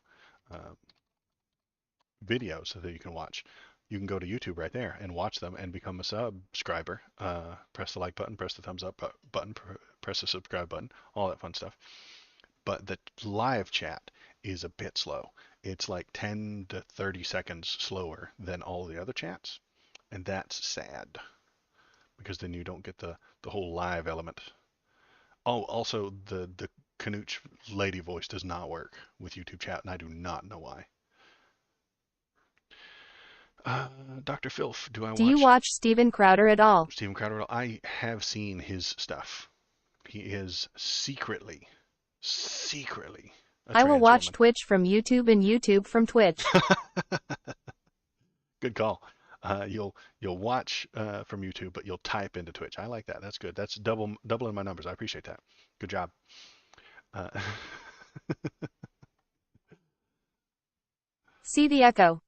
videos so that you can watch. You can go to YouTube right there and watch them and become a subscriber. Press the like button, press the thumbs up button, press the subscribe button, all that fun stuff. But the live chat is a bit slow. It's like 10 to 30 seconds slower than all the other chats. And that's sad, because then you don't get the whole live element. Oh, also the Canooch lady voice does not work with YouTube chat, and I do not know why. Dr. Filth, do you watch Steven Crowder at all? Steven Crowder, I have seen his stuff. He is secretly I will watch Twitch from YouTube and YouTube from Twitch. Good call. You'll watch from YouTube, but you'll type into Twitch. I like that. That's good. That's doubling my numbers. I appreciate that. Good job. See the echo.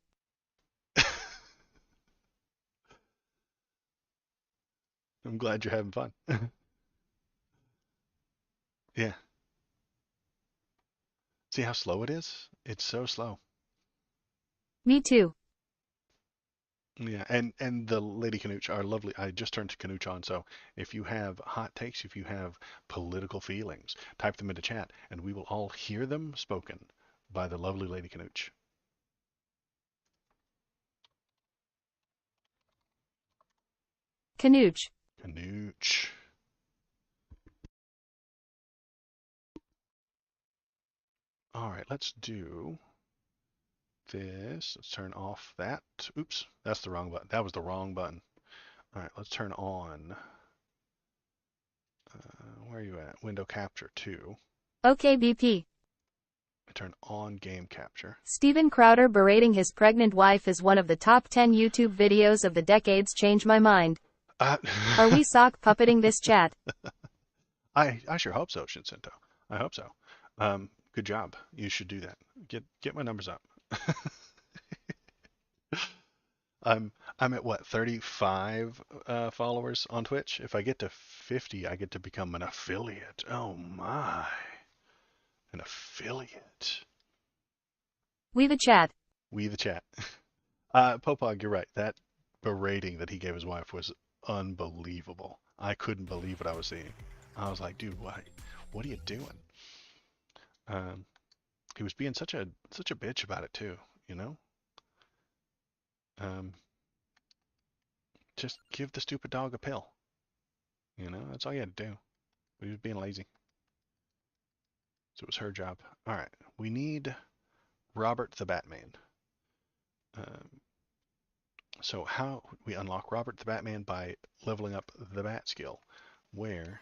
I'm glad you're having fun. Yeah. See how slow it is? It's so slow. Me too. Yeah, and the Lady Canooch are lovely. I just turned to Canooch on, so if you have hot takes, if you have political feelings, type them into chat, and we will all hear them spoken by the lovely Lady Canooch. Canooch. Canooch. All right, let's do this. Let's turn off that. Oops, that's the wrong button. That was the wrong button. All right, let's turn on. Where are you at? Window capture 2. Okay, BP. I turn on game capture. Steven Crowder berating his pregnant wife is one of the top 10 YouTube videos of the decades. Change my mind. Are we sock puppeting this chat? I sure hope so, Shinsinto. I hope so. Good job. You should do that. Get my numbers up. I'm at what, 35 followers on Twitch? If I get to 50, I get to become an affiliate. Oh my. An affiliate. We the chat. We the chat. Popog, you're right. That berating that he gave his wife was unbelievable. I couldn't believe what I was seeing. I was like, dude, what are you doing? He was being such a bitch about it too, you know? Just give the stupid dog a pill. You know, that's all you had to do. But he was being lazy. So it was her job. All right, we need Robert the Batman. So how we unlock Robert the Batman by leveling up the Bat skill. Where?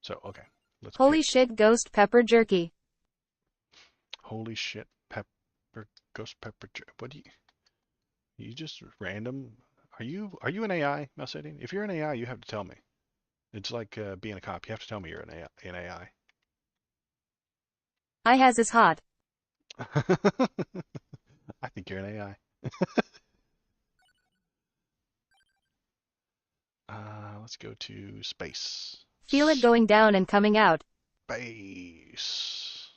So okay, let's. Holy pick. shit, ghost pepper jerky. Holy shit, ghost pepper. What do you just random? Are you an AI, Melcidian? If you're an AI, you have to tell me. It's like being a cop. You have to tell me you're an AI. I has is hot. I think you're an AI. Let's go to space. Feel it going down and coming out. Space.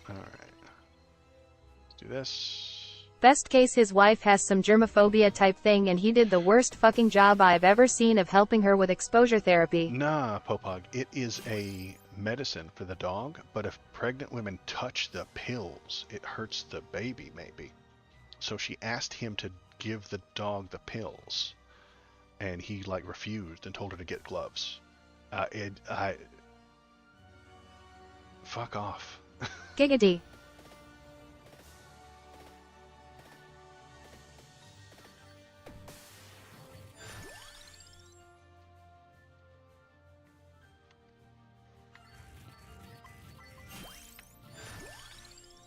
Alright. Let's do this. Best case his wife has some germophobia type thing and he did the worst fucking job I've ever seen of helping her with exposure therapy. Nah, Popog. It is a medicine for the dog, but if pregnant women touch the pills, it hurts the baby, maybe. So she asked him to give the dog the pills, and he like refused and told her to get gloves. Fuck off. Giggity.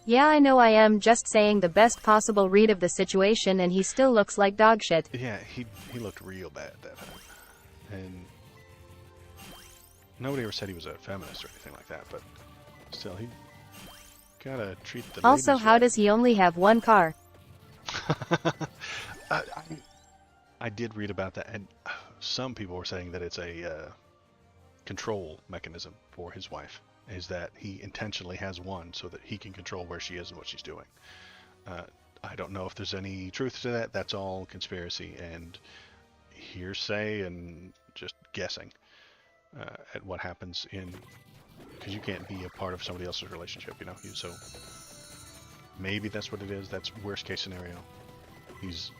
Yeah, I know I am just saying the best possible read of the situation and he still looks like dog shit. Yeah, he looked real bad that time. And nobody ever said he was a feminist or anything like that, but still, he gotta treat the Also, ladies how right. does he only have one car? I did read about that, and some people were saying that it's a control mechanism for his wife, is that he intentionally has one so that he can control where she is and what she's doing. I don't know if there's any truth to that. That's all conspiracy and hearsay and just guessing at what happens because you can't be a part of somebody else's relationship, you know. So maybe that's what it is. That's worst case scenario. He's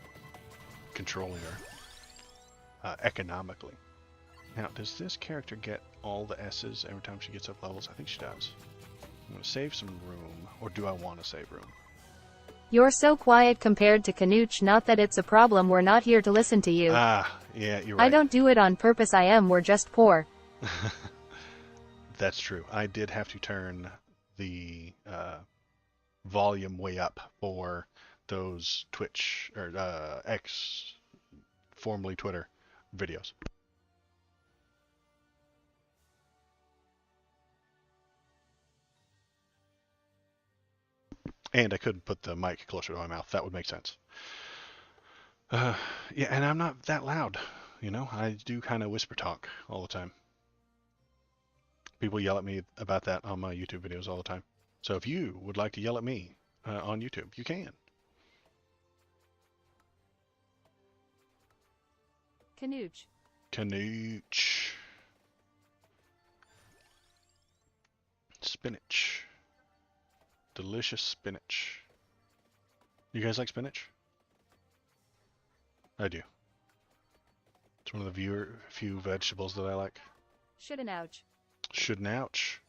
controlling her economically. Now, does this character get all the S's every time she gets up levels? I think she does. I'm going to save some room, or do I want to save room? You're so quiet compared to Canooch, not that it's a problem, we're not here to listen to you. Ah, yeah, you're right. I don't do it on purpose, we're just poor. That's true. I did have to turn the volume way up for those Twitch, or X, formerly Twitter, videos. And I couldn't put the mic closer to my mouth. That would make sense. Yeah, and I'm not that loud. You know, I do kind of whisper talk all the time. People yell at me about that on my YouTube videos all the time. So if you would like to yell at me on YouTube, you can. Canooch. Canooch. Spinach. Delicious spinach. You guys like spinach? I do. It's one of the few vegetables that I like. Shouldn't ouch. Shouldn't ouch.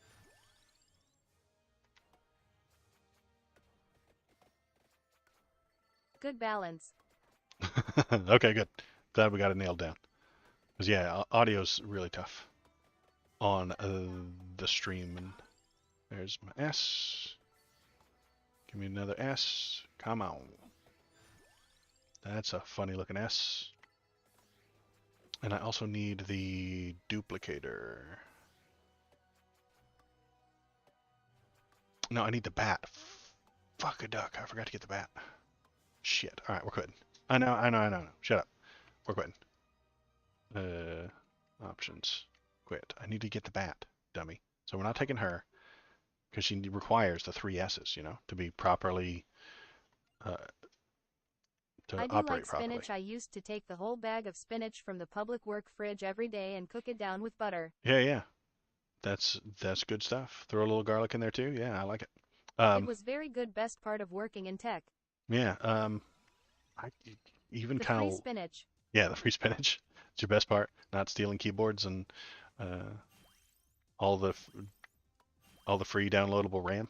Good balance. Okay, good. Glad we got it nailed down. Because yeah, audio's really tough on the stream. And there's my S. Give me another S. Come on. That's a funny looking S. And I also need the duplicator. No, I need the bat. Fuck a duck. I forgot to get the bat. Shit. All right, we're quitting. I know. Shut up. We're quitting. Options. Quit. I need to get the bat, dummy. So we're not taking her because she requires the 3 S's, you know, to be properly to I do operate like properly. spinach. I used to take the whole bag of spinach from the public work fridge every day and cook it down with butter. Yeah. That's good stuff. Throw a little garlic in there too. Yeah, I like it. It was very good. Best part of working in tech. Yeah. I even The kind free of spinach. yeah, the free spinach. It's your best part. Not stealing keyboards and all the free downloadable RAM.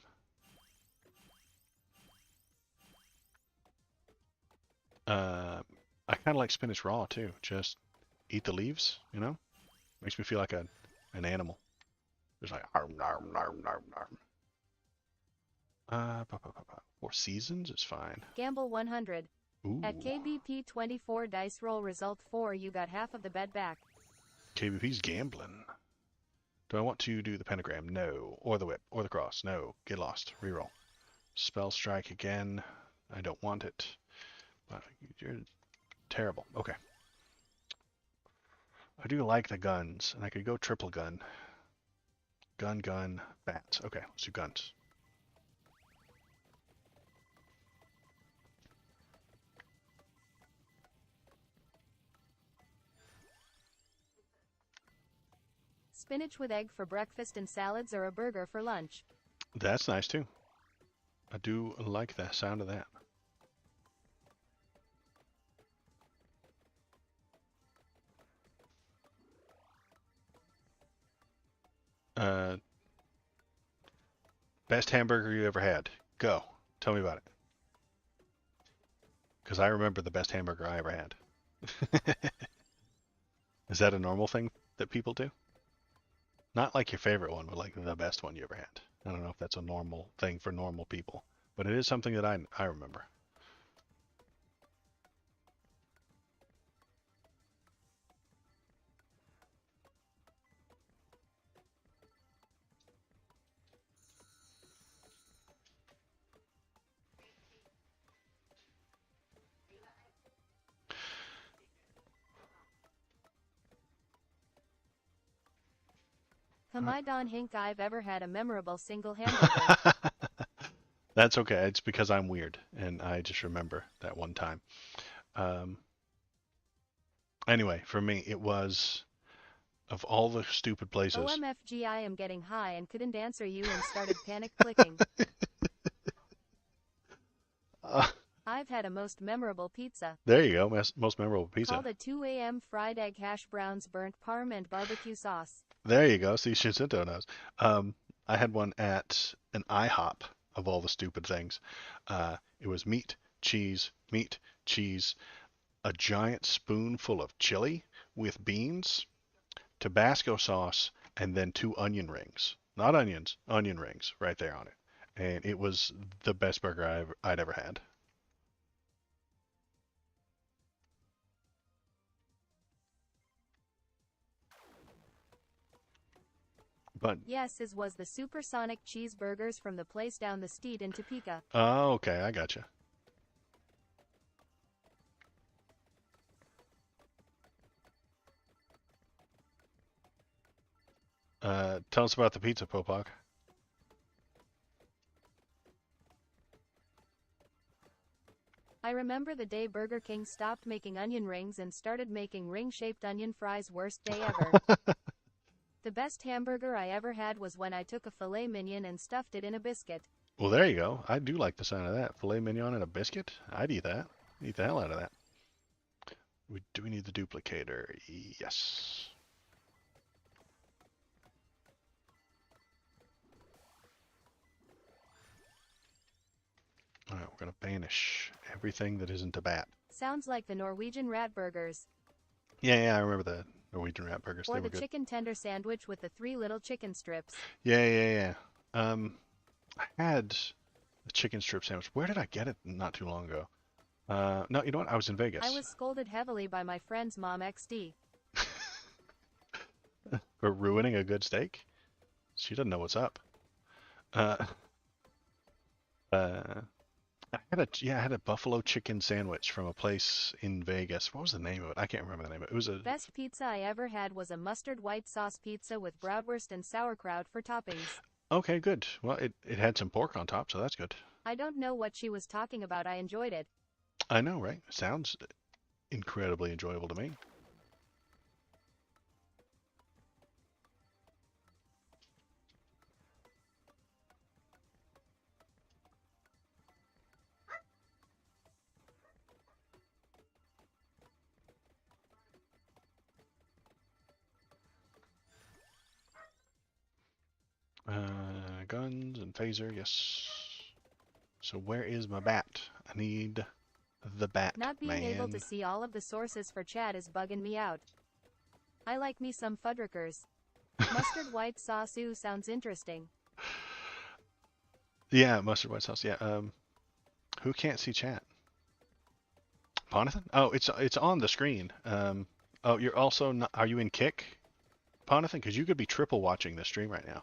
I kind of like spinach raw too. Just eat the leaves, you know? Makes me feel like an animal. Just like arm. 4 seasons is fine. Gamble 100. Ooh. At KBP 24 dice roll result 4, you got half of the bet back. KBP's gambling. Do I want to do the pentagram? No. Or the whip. Or the cross? No. Get lost. Reroll. Spell strike again. I don't want it. But you're terrible. Okay. I do like the guns, and I could go triple gun. Gun, bats. Okay, let's do guns. Spinach with egg for breakfast and salads, or a burger for lunch. That's nice too. I do like the sound of that. Best hamburger you ever had? Go. Tell me about it. Because I remember the best hamburger I ever had. Is that a normal thing that people do? Not like your favorite one, but like the best one you ever had. I don't know if that's a normal thing for normal people, but it is something that I remember. Come I don't think I've ever had a memorable single hamburger. That's okay. It's because I'm weird, and I just remember that one time. Anyway, for me, it was, of all the stupid places. OMFG, I am getting high and couldn't answer you and started panic clicking. I've had a most memorable pizza. There you go. Most memorable pizza. Called a 2 a.m. fried egg, hash browns, burnt parm, and barbecue sauce. There you go. See, Shinzito knows. I had one at an IHOP, of all the stupid things. It was meat, cheese, a giant spoonful of chili with beans, Tabasco sauce, and then 2 onion rings. Not onions, onion rings right there on it. And it was the best burger I'd ever had. But yes, his was the supersonic cheeseburgers from the place down the street in Topeka. oh, okay, I gotcha. Tell us about the pizza, Popok. I remember the day Burger King stopped making onion rings and started making ring-shaped onion fries. Worst day ever. The best hamburger I ever had was when I took a filet mignon and stuffed it in a biscuit. Well, there you go. I do like the sound of that. Filet mignon and a biscuit. I'd eat that. Eat the hell out of that. Do we need the duplicator? Yes. All right, we're going to banish everything that isn't a bat. Sounds like the Norwegian rat burgers. Yeah, I remember the Norwegian rat burgers. Or they the were good. chicken tender sandwich with the 3 little chicken strips. Yeah. I had the chicken strip sandwich. Where did I get it not too long ago? No, you know what? I was in Vegas. I was scolded heavily by my friend's mom XD. For ruining a good steak? She doesn't know what's up. I had a buffalo chicken sandwich from a place in Vegas. What was the name of it? I can't remember the name of it. It was a Best pizza I ever had was a mustard white sauce pizza with bratwurst and sauerkraut for toppings. Okay, good. Well, it had some pork on top, so that's good. I don't know what she was talking about. I enjoyed it. I know, right? Sounds incredibly enjoyable to me. Guns and phaser, yes. So where is my bat? I need the bat, Not being able to man. see all of the sources for chat is bugging me out. I like me some Fuddruckers. Mustard white sauce ooh sounds interesting. Yeah, mustard white sauce. Yeah. Who can't see chat? Ponathan? Oh, it's on the screen. Oh, you're also not, are you in Kick, Ponathan? Because you could be triple watching this stream right now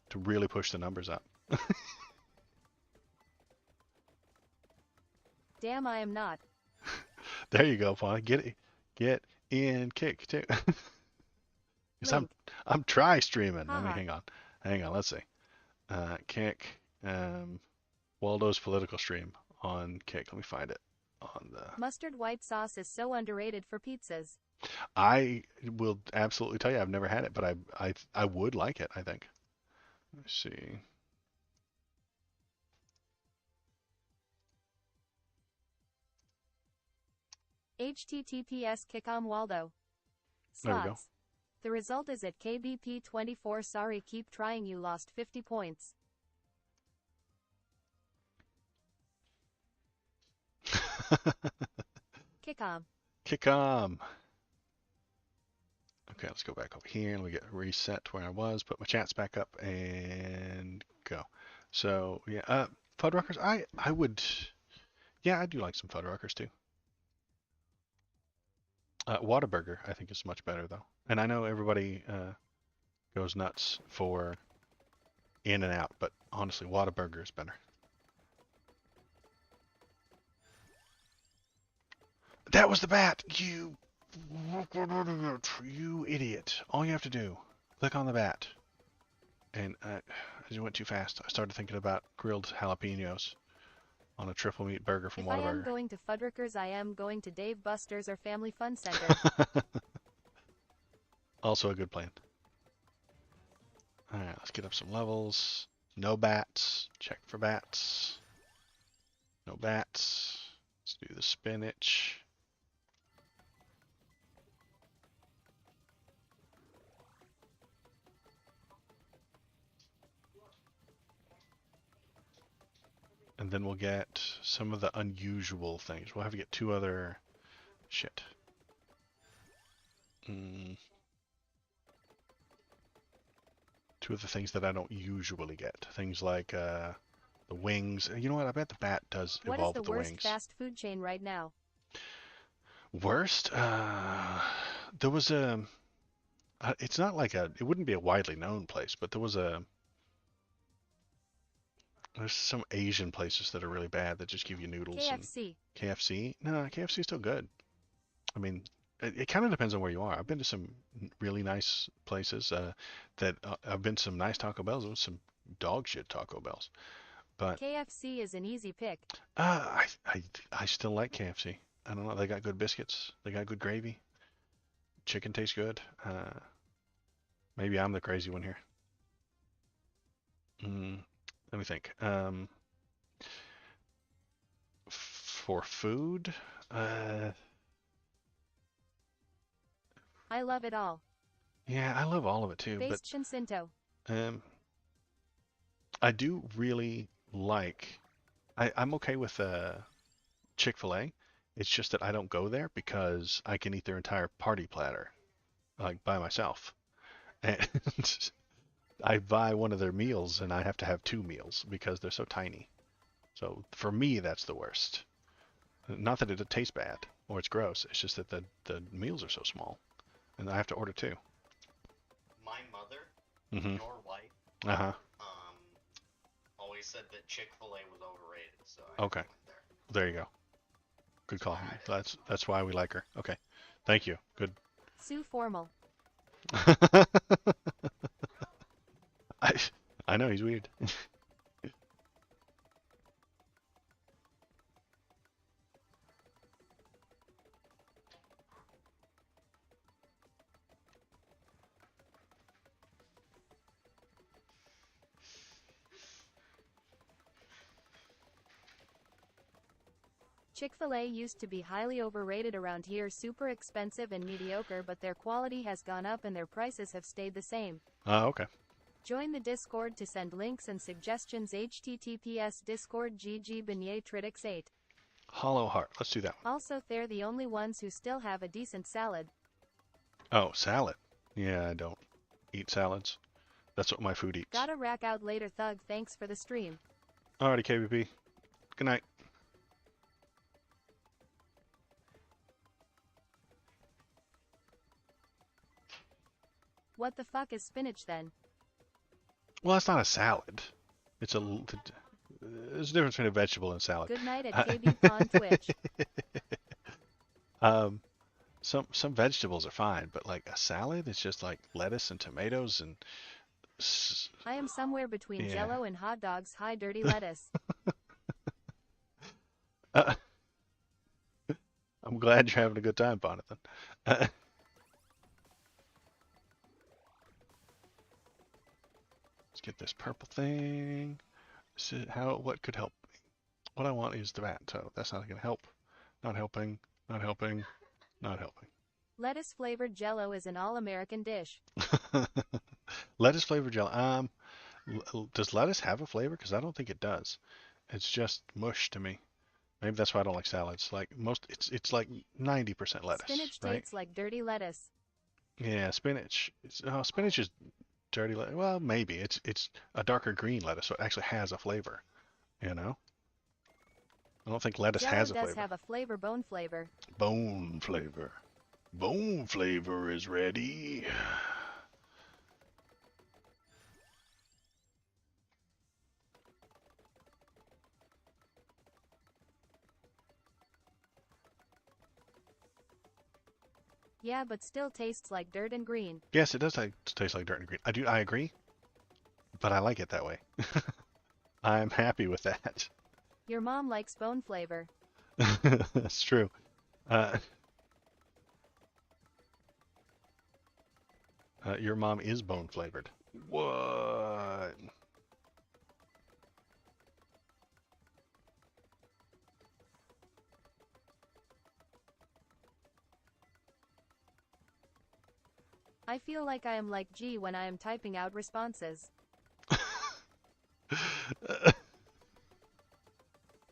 to really push the numbers up. Damn, I am not. There you go, Pon. Get in Kick too. Because I'm try streaming. Let me hang on. Let's see. Kick. Waldo's political stream on Kick. Let me find it on the. Mustard white sauce is so underrated for pizzas. I will absolutely tell you I've never had it, but I would like it. I think. Let's see. HTTPS Kickom Waldo. There we go. Slots. The result is at KBP 24. Sorry, keep trying. You lost 50 points. Kickom. Kickom. Okay, let's go back over here and we get reset to where I was. Put my chats back up and go. So yeah, Fuddruckers. I would. Yeah, I do like some Fuddruckers too. Whataburger, I think, is much better though, and I know everybody goes nuts for In-N-Out, but honestly, Whataburger is better. That was the bat, you idiot! All you have to do, click on the bat, and I just went too fast. I started thinking about grilled jalapenos on a triple meat burger from If I am Whataburger. going to Fuddruckers, I am going to Dave Buster's or Family Fun Center. Also a good plan. Alright, let's get up some levels. No bats. Check for bats. No bats. Let's do the spinach. And then we'll get some of the unusual things. We'll have to get two other... Shit. Two of the things that I don't usually get. Things like the wings. You know what? I bet the bat does What is evolve the with the worst wings. fast food chain right now? Worst? There was a... it's not like a... It wouldn't be a widely known place, but there was a... There's some Asian places that are really bad that just give you noodles. KFC. And KFC? No, KFC is still good. I mean, it kind of depends on where you are. I've been to some really nice places I've been to some nice Taco Bells and some dog shit Taco Bells. But KFC is an easy pick. I still like KFC. I don't know. They got good biscuits. They got good gravy. Chicken tastes good. Maybe I'm the crazy one here. Let me think. For food, I love it all. yeah, I love all of it too. Based Shinsinto. But I do really like. I'm okay with Chick-fil-A. It's just that I don't go there because I can eat their entire party platter, like by myself, and I buy one of their meals and I have to have two meals because they're so tiny. So for me, that's the worst. Not that it tastes bad or it's gross. It's just that the meals are so small, and I have to order two. My mother, Mm-hmm. your wife, Uh-huh. always said that Chick-fil-A was overrated, so Okay. went there. There you go. Good call. That's why we like her. Okay. Thank you. Good. Sue Formal. I know he's weird. Chick-fil-A used to be highly overrated around here, super expensive and mediocre, but their quality has gone up and their prices have stayed the same. Okay. Join the Discord to send links and suggestions. https Discord GG Beignet Tritix 8. Hollow heart. Let's do that one. Also, they're the only ones who still have a decent salad. Oh, salad. Yeah, I don't eat salads. That's what my food eats. Gotta rack out later, Thug. Thanks for the stream. Alrighty, KBP. Good night. What the fuck is spinach then? Well, that's not a salad. It's there's a difference between a vegetable and a salad. Good night at KB Pond Twitch. Some vegetables are fine, but like a salad, it's just like lettuce and tomatoes and. I am somewhere between Yeah. Jello and hot dogs. Hi, dirty lettuce. I'm glad you're having a good time, Bonathan. Let's get this purple thing. What could help me? What I want is the bat, so that's not going to help. Not helping. Not helping. Not helping. Lettuce flavored Jello is an all-American dish. Lettuce flavored jello. Does lettuce have a flavor? Because I don't think it does. It's just mush to me. Maybe that's why I don't like salads. Like it's like 90% lettuce. Spinach right? tastes like dirty lettuce. Yeah, spinach. Spinach is dirty lettuce. Well, maybe it's a darker green lettuce, so it actually has a flavor. You know. I don't think lettuce Jello has a does flavor. have a flavor, bone flavor. Bone flavor. Bone flavor is ready. Yeah, but still tastes like dirt and green. Yes, it does taste like dirt and green. I agree, but I like it that way. I'm happy with that. Your mom likes bone flavor. That's true. Your mom is bone flavored. What? I feel like I am like G when I am typing out responses.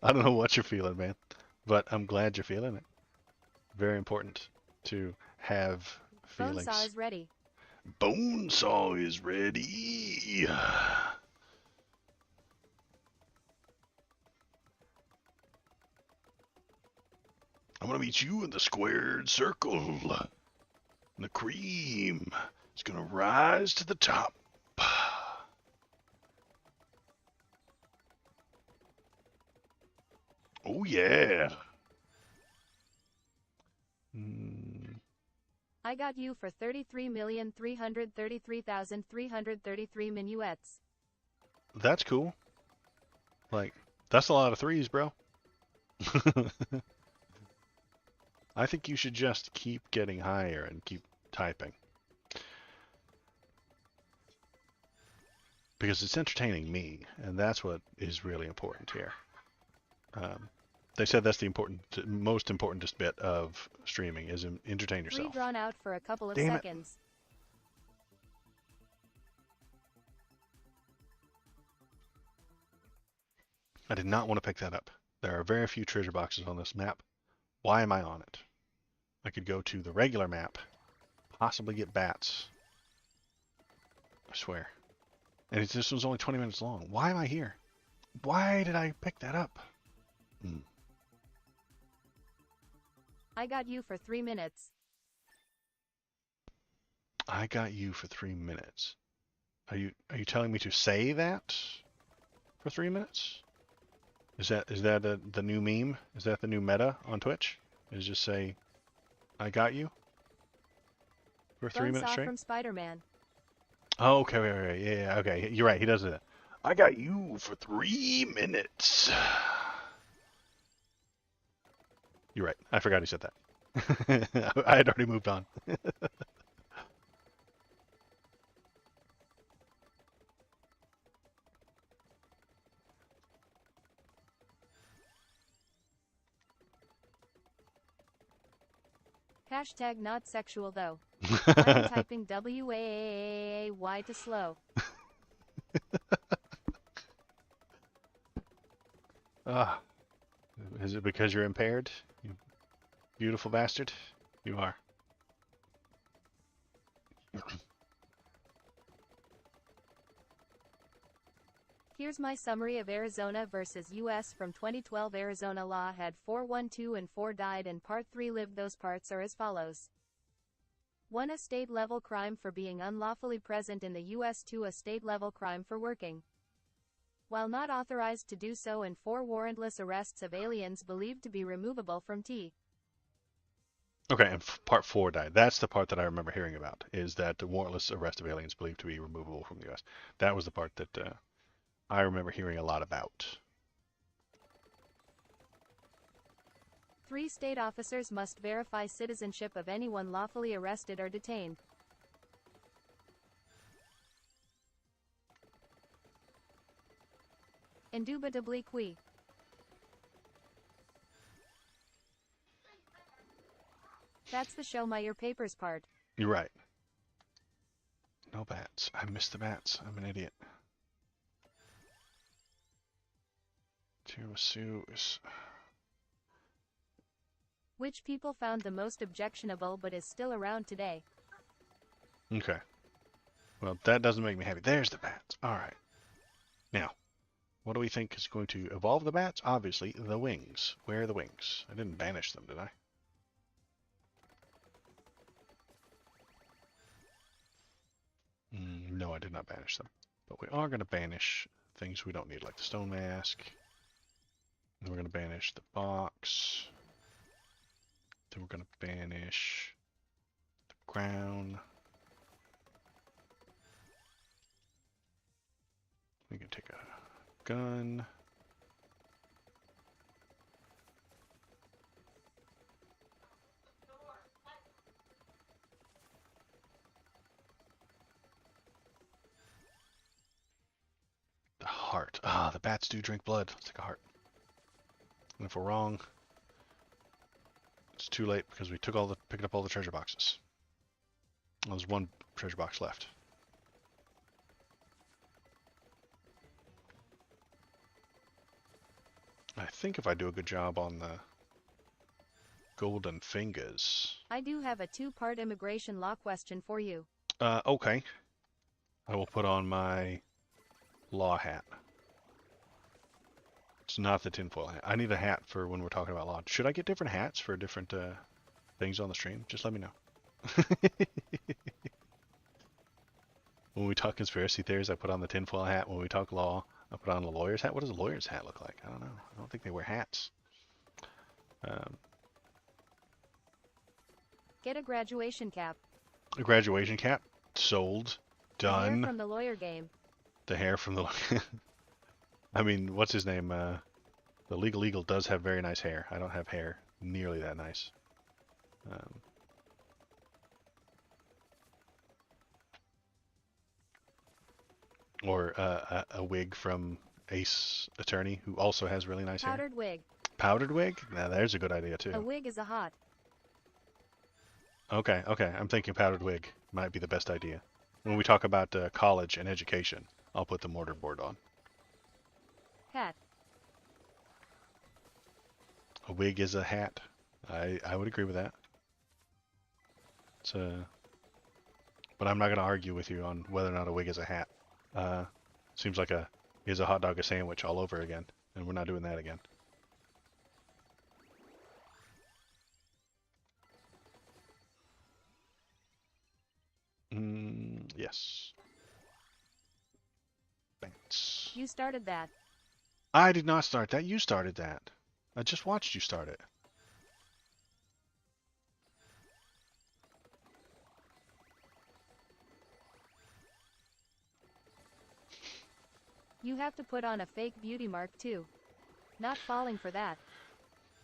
I don't know what you're feeling, man, but I'm glad you're feeling it. Very important to have feelings. Bonesaw is ready. Bonesaw is ready. I'm gonna meet you in the squared circle. The cream is gonna rise to the top. Oh yeah. I got you for 33,333,333 minuets. That's cool. Like, that's a lot of threes, bro. I think you should just keep getting higher and keep typing. Because it's entertaining me, and that's what is really important here. They said that's the most important bit of streaming is entertain yourself. Drawn out for a couple of Damn it. seconds. I did not want to pick that up. There are very few treasure boxes on this map. Why am I on it? I could go to the regular map, possibly get bats. I swear. And this was only 20 minutes long. Why am I here? Why did I pick that up? I got you for 3 minutes. I got you for 3 minutes. Are you telling me to say that? for 3 minutes? Is that the new meme? Is that the new meta on Twitch? Is just say, I got you for 3 minutes Bonesaw straight? from Spider-Man. Oh, okay, right, yeah, okay. You're right. He does that. I got you for 3 minutes. You're right. I forgot he said that. I had already moved on. Hashtag not sexual though. I'm typing WAAAY to slow. Ah, is it because you're impaired? You beautiful bastard. You are. Here's my summary of Arizona versus US from 2012. Arizona law had 412 and 4 died and part 3 lived. Those parts are as follows. 1. A state-level crime for being unlawfully present in the U.S. 2. A state-level crime for working while not authorized to do so, and 4. Warrantless arrests of aliens believed to be removable from T. Okay, and part 4 died. That's the part that I remember hearing about, is that the warrantless arrest of aliens believed to be removable from the U.S. That was the part that I remember hearing a lot about. 3. State officers must verify citizenship of anyone lawfully arrested or detained. Indubitably qui. That's the show my your papers part. You're right. No bats. I missed the bats. I'm an idiot. Tiramisu is... Which people found the most objectionable but is still around today. Okay. Well, that doesn't make me happy. There's the bats. Alright. Now, what do we think is going to evolve the bats? Obviously, the wings. Where are the wings? I didn't banish them, did I? No, I did not banish them. But we are going to banish things we don't need, like the stone mask. And we're going to banish the box. Then we're going to banish the crown. We can take a gun. The heart. Ah, the bats do drink blood. Let's take a heart. And if we're wrong, it's too late because we picked up all the treasure boxes. Well, there's one treasure box left. I think if I do a good job on the golden fingers. I do have a 2-part immigration law question for you. Okay. I will put on my law hat. It's not the tinfoil hat. I need a hat for when we're talking about law. Should I get different hats for different things on the stream? Just let me know. When we talk conspiracy theories, I put on the tinfoil hat. When we talk law, I put on the lawyer's hat. What does a lawyer's hat look like? I don't know. I don't think they wear hats. Get a graduation cap. A graduation cap? Sold. Done. The hair from the lawyer game. The hair from the... I mean, what's his name? The Legal Eagle does have very nice hair. I don't have hair nearly that nice. Or a wig from Ace Attorney, who also has really nice hair. Powdered wig. Powdered wig? Now there's a good idea too. A wig is a hot. Okay, okay. I'm thinking powdered wig might be the best idea. When we talk about college and education, I'll put the mortarboard on. Hat. A wig is a hat. I would agree with that. It's but I'm not going to argue with you on whether or not a wig is a hat. Seems like is a hot dog a sandwich all over again, and we're not doing that again. Yes. Thanks. You started that. I did not start that. You started that. I just watched you start it. You have to put on a fake beauty mark too. Not falling for that.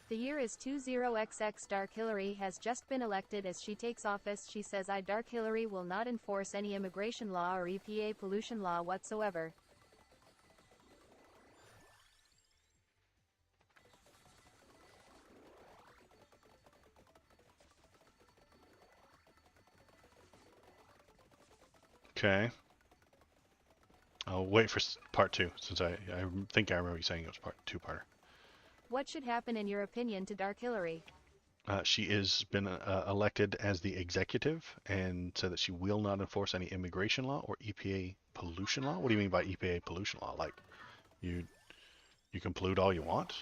The year is 20XX. Dark Hillary has just been elected. As she takes office, she says Dark Hillary will not enforce any immigration law or EPA pollution law whatsoever. Okay. I'll wait for part 2, since I think I remember you saying it was part 2-parter. What should happen in your opinion to Dark Hillary? She has been elected as the executive and said that she will not enforce any immigration law or EPA pollution law. What do you mean by EPA pollution law? Like, you can pollute all you want?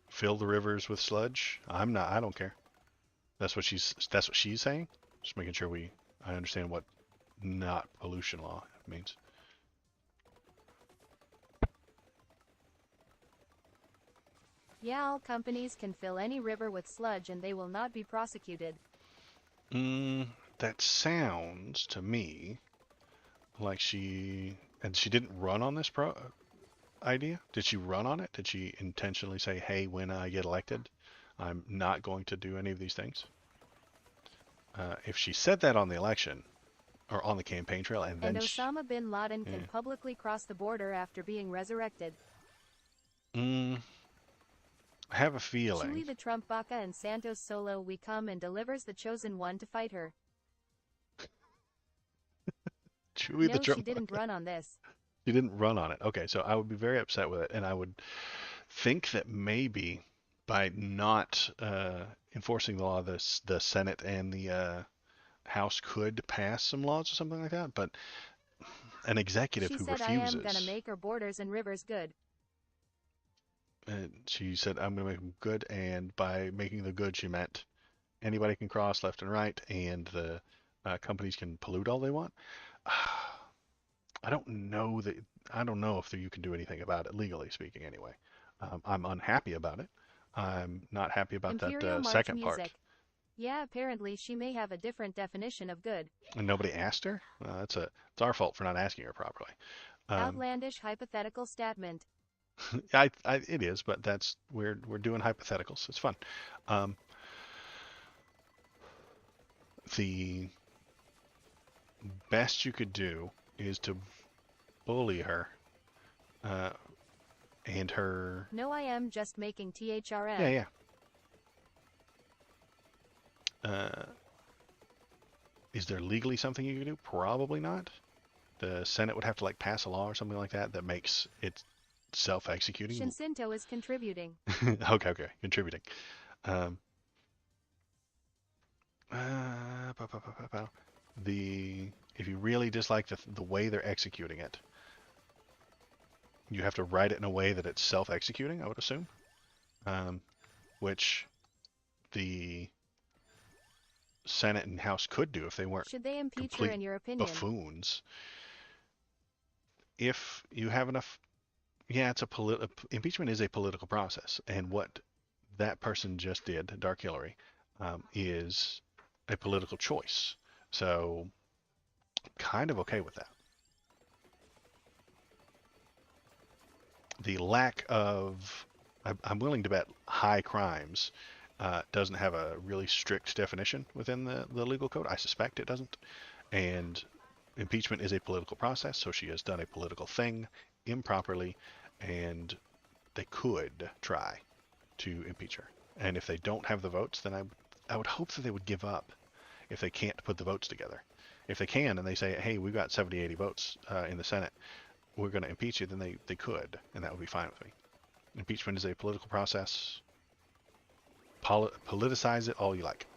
Fill the rivers with sludge? I don't care. That's what she's saying? Just making sure I understand what not pollution law means. Yeah, all companies can fill any river with sludge and they will not be prosecuted. That sounds to me like she didn't run on this idea. Did she run on it? Did she intentionally say, hey, when I get elected, I'm not going to do any of these things? If she said that on the election, or on the campaign trail, and then Osama bin Laden can publicly cross the border after being resurrected. I have a feeling. Chewie the Trump Baka and Santos Solo we come and delivers the chosen one to fight her. Chewie the Trump. She didn't run on this. She didn't run on it. Okay, so I would be very upset with it, and I would think that maybe by not enforcing the law, the Senate and the House could pass some laws or something like that, but an executive who refuses. She said, I am gonna make our borders and rivers good. And she said, I'm gonna make them good, and by making the good, she meant anybody can cross left and right, and the companies can pollute all they want. I don't know if you can do anything about it, legally speaking, anyway. I'm unhappy about it. I'm not happy about that second part. Yeah, apparently she may have a different definition of good. And nobody asked her? It's our fault for not asking her properly. Outlandish hypothetical statement. It is, but we're doing hypotheticals. It's fun. The best you could do is to bully her, and her. No, I am just making THRN. Yeah. Is there legally something you can do? Probably not. The Senate would have to pass a law or something like that makes it self-executing. Shinsinto is contributing. Okay, contributing. If you really dislike the way they're executing it, you have to write it in a way that it's self-executing, I would assume, which the Senate and House could do if they weren't. Should they impeach her, in your opinion? Buffoons. If you have enough, it's impeachment is a political process, and what that person just did, Dark Hillary, is a political choice. So, kind of okay with that. The lack of, I'm willing to bet, high crimes doesn't have a really strict definition within the legal code. I suspect it doesn't. And impeachment is a political process, so she has done a political thing improperly, and they could try to impeach her. And if they don't have the votes, then I would hope that they would give up if they can't put the votes together. If they can, and they say, hey, we've got 70, 80 votes in the Senate, we're going to impeach you, then they could, and that would be fine with me. Impeachment is a political process. Politicize it all you like.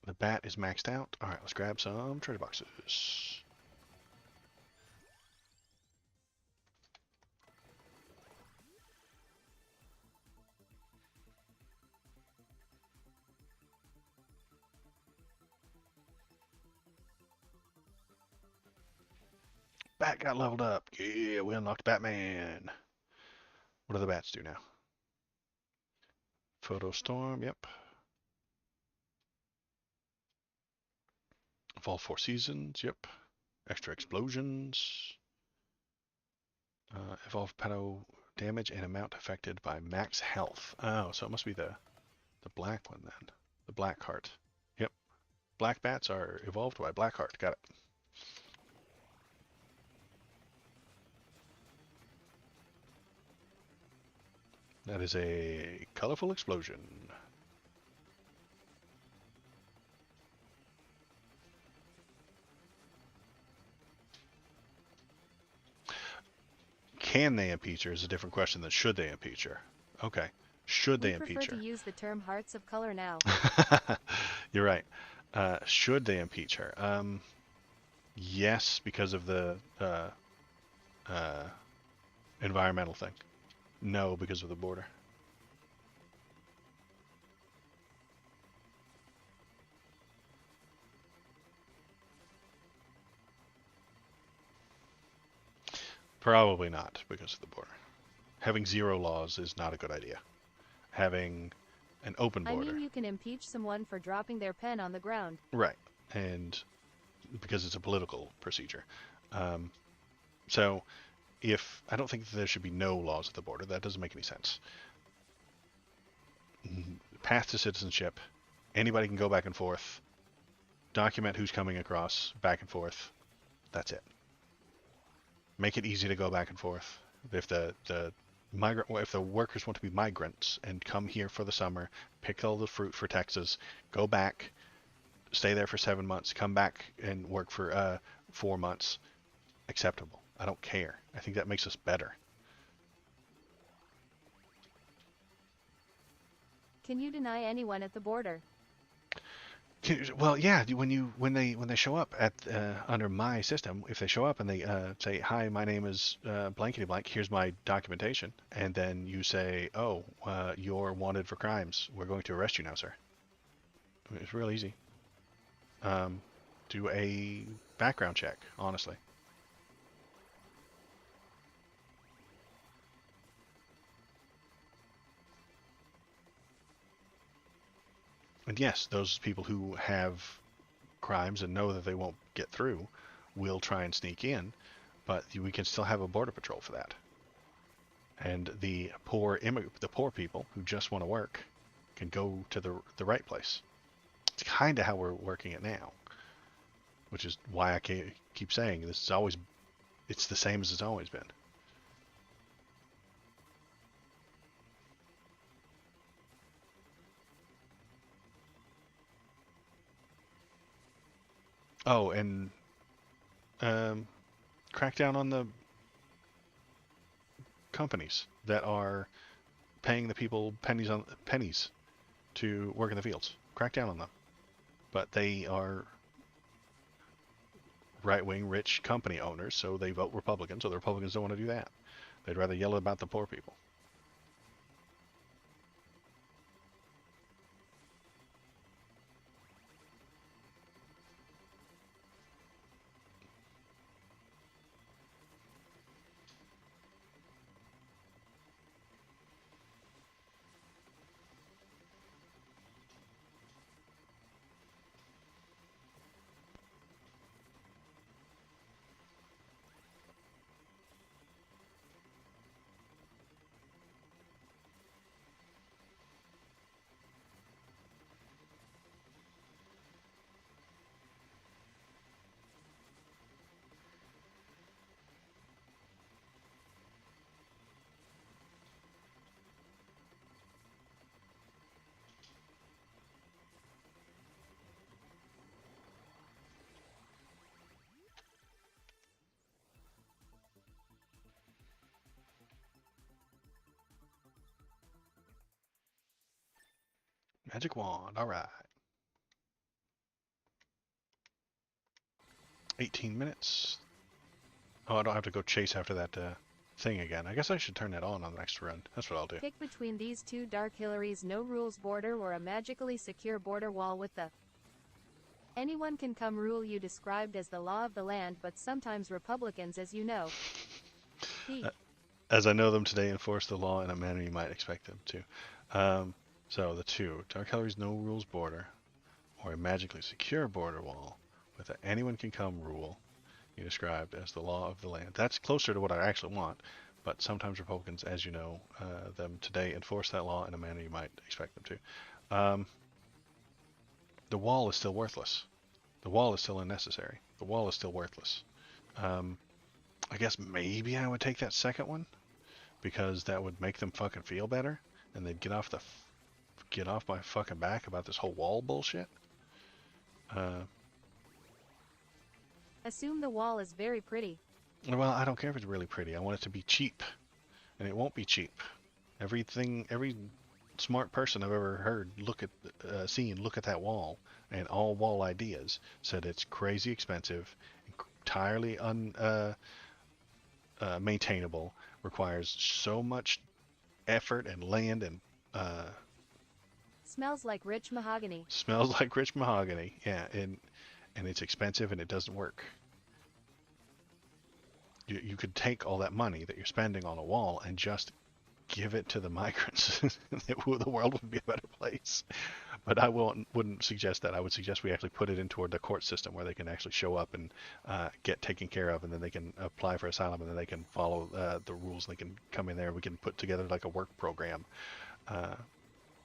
The bat is maxed out. All right, let's grab some treasure boxes. bat got leveled up. Yeah, we unlocked Batman. What do the bats do now? Photo storm, yep. Evolve 4 seasons, yep. Extra explosions. Evolve pedo damage and amount affected by max health. Oh, so it must be the black one then. The black heart. Yep. Black bats are evolved by black heart. Got it. That is a colorful explosion. Can they impeach her is a different question than should they impeach her. Okay. Should they impeach her? We prefer to use the term hearts of color now. You're right. Should they impeach her? Yes, because of the environmental thing. No, because of the border. Probably not because of the border. Having 0 laws is not a good idea. Having an open border. I mean, you can impeach someone for dropping their pen on the ground. Right. And because it's a political procedure. So if I don't think there should be no laws at the border, that doesn't make any sense. Path to citizenship, anybody can go back and forth, document who's coming across, back and forth. That's it. Make it easy to go back and forth. If the workers want to be migrants and come here for the summer, pick all the fruit for Texas, go back, stay there for 7 months, come back and work for 4 months, acceptable. I don't care. I think that makes us better. Can you deny anyone at the border? Well, yeah. When they show up at under my system, if they show up and they say, "Hi, my name is blankety blank. Here's my documentation," and then you say, "Oh, you're wanted for crimes. We're going to arrest you now, sir." I mean, it's real easy. Do a background check, honestly. And yes, those people who have crimes and know that they won't get through will try and sneak in, but we can still have a border patrol for that. And the poor people who just want to work can go to the right place. It's kind of how we're working it now, which is why I keep saying it's the same as it's always been. Oh, and crack down on the companies that are paying the people pennies to work in the fields. Crack down on them. But they are right-wing, rich company owners, so they vote Republican, so the Republicans don't want to do that. They'd rather yell about the poor people. Magic wand, alright. 18 minutes. Oh, I don't have to go chase after that thing again. I guess I should turn that on the next run. That's what I'll do. Pick between these two Dark Hillary's no rules border or a magically secure border wall with the Anyone can come rule you described as the law of the land, but sometimes Republicans, as you know. P. As I know them today, enforce the law in a manner you might expect them to. So the two, Dark Hillry's no rules border, or a magically secure border wall with a anyone can come rule you described as the law of the land. That's closer to what I actually want, but sometimes Republicans, as you know them today, enforce that law in a manner you might expect them to. The wall is still worthless. The wall is still unnecessary. The wall is still worthless. I guess maybe I would take that second one, because that would make them fucking feel better, and they'd get off my fucking back about this whole wall bullshit. Assume the wall is very pretty. Well, I don't care if it's really pretty. I want it to be cheap, and it won't be cheap. Every smart person I've ever heard look at that wall, and all wall ideas said it's crazy expensive, entirely maintainable, requires so much effort and land, and Smells like rich mahogany. smells like rich mahogany. Yeah, and it's expensive, and it doesn't work. You could take all that money that you're spending on a wall and just give it to the migrants. The world would be a better place. But I wouldn't suggest that. I would suggest we actually put it into the court system where they can actually show up and get taken care of, and then they can apply for asylum, and then they can follow the rules. They can come in there. We can put together like a work program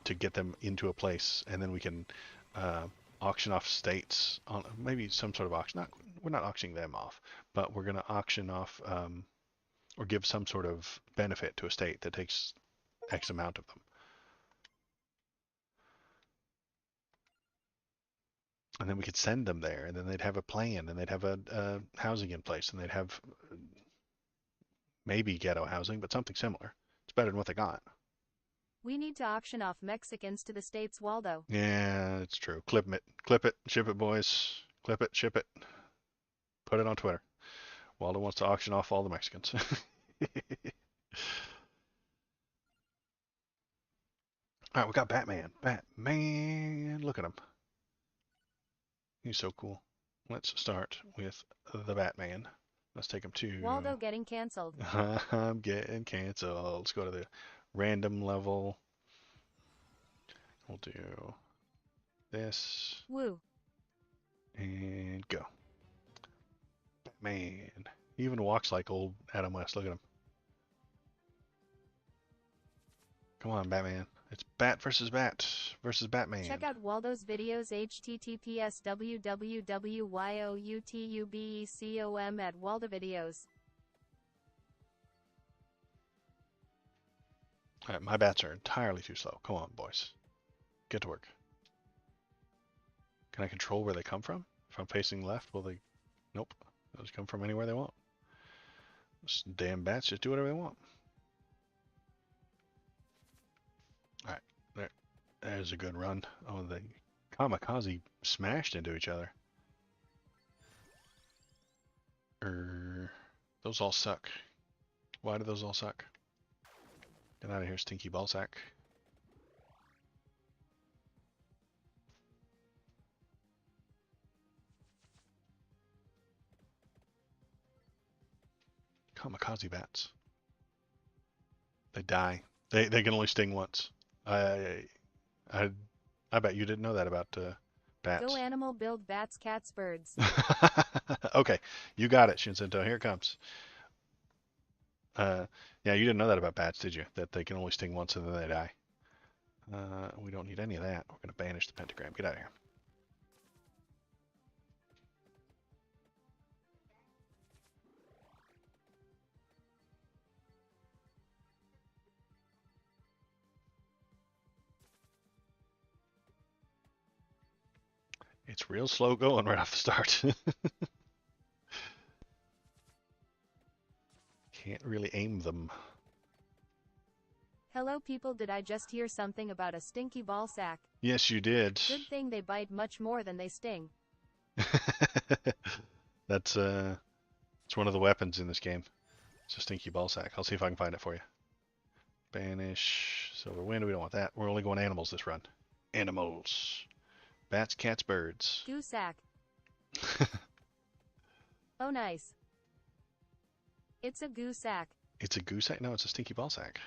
to get them into a place, and then we can auction off states on maybe some sort of auction. We're not auctioning them off, but we're going to auction off or give some sort of benefit to a state that takes X amount of them. And then we could send them there, and then they'd have a plan, and they'd have a housing in place, and they'd have maybe ghetto housing, but something similar. It's better than what they got. We need to auction off Mexicans to the states, Waldo. Yeah, it's true. Clip it, ship it, boys. Clip it, ship it. Put it on Twitter. Waldo wants to auction off all the Mexicans. Alright, we got Batman. Batman, look at him. He's so cool. Let's start with the Batman. Let's take him to... Waldo getting canceled. I'm getting canceled. Let's go to the random level. We'll do this. Woo. And go. Batman. He even walks like old Adam West. Look at him. Come on, Batman. It's Bat versus Batman. Check out Waldo's videos https://www.youtubecom at Waldo Videos. Alright, my bats are entirely too slow. Come on, boys. Get to work. Can I control where they come from? If I'm facing left, will they... Nope. They'll just come from anywhere they want. Those damn bats just do whatever they want. Alright, there's a good run. Oh, the kamikaze smashed into each other. Those all suck. Why do those all suck? Get out of here, stinky ballsack. Kamikaze bats. They die. They can only sting once. I bet you didn't know that about bats. Go animal, build bats, cats, birds. Okay, you got it, Shinzento. Here it comes. Yeah, you didn't know that about bats, did you? That they can only sting once and then they die. We don't need any of that. We're going to banish the pentagram. Get out of here. It's real slow going right off the start. Can't really aim them. Hello people, did I just hear something about a stinky ball sack? Yes, you did. Good thing they bite much more than they sting. That's it's one of the weapons in this game. It's a stinky ball sack. I'll see if I can find it for you. Banish silver wind. We don't want that. We're only going animals this run. Animals. Bats, cats, birds. Goo sack. Oh, nice. It's a goo sack. It's a goose sack? No, it's a stinky ball sack.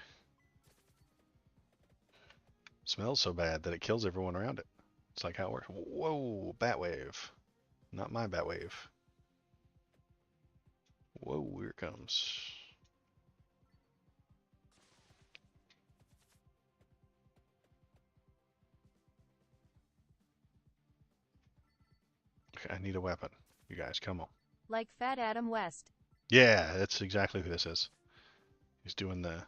Smells so bad that it kills everyone around it. It's like how it works. Whoa, bat wave. Not my bat wave. Whoa, here it comes. Okay, I need a weapon. You guys, come on. Like Fat Adam West. Yeah, that's exactly who this is. He's doing the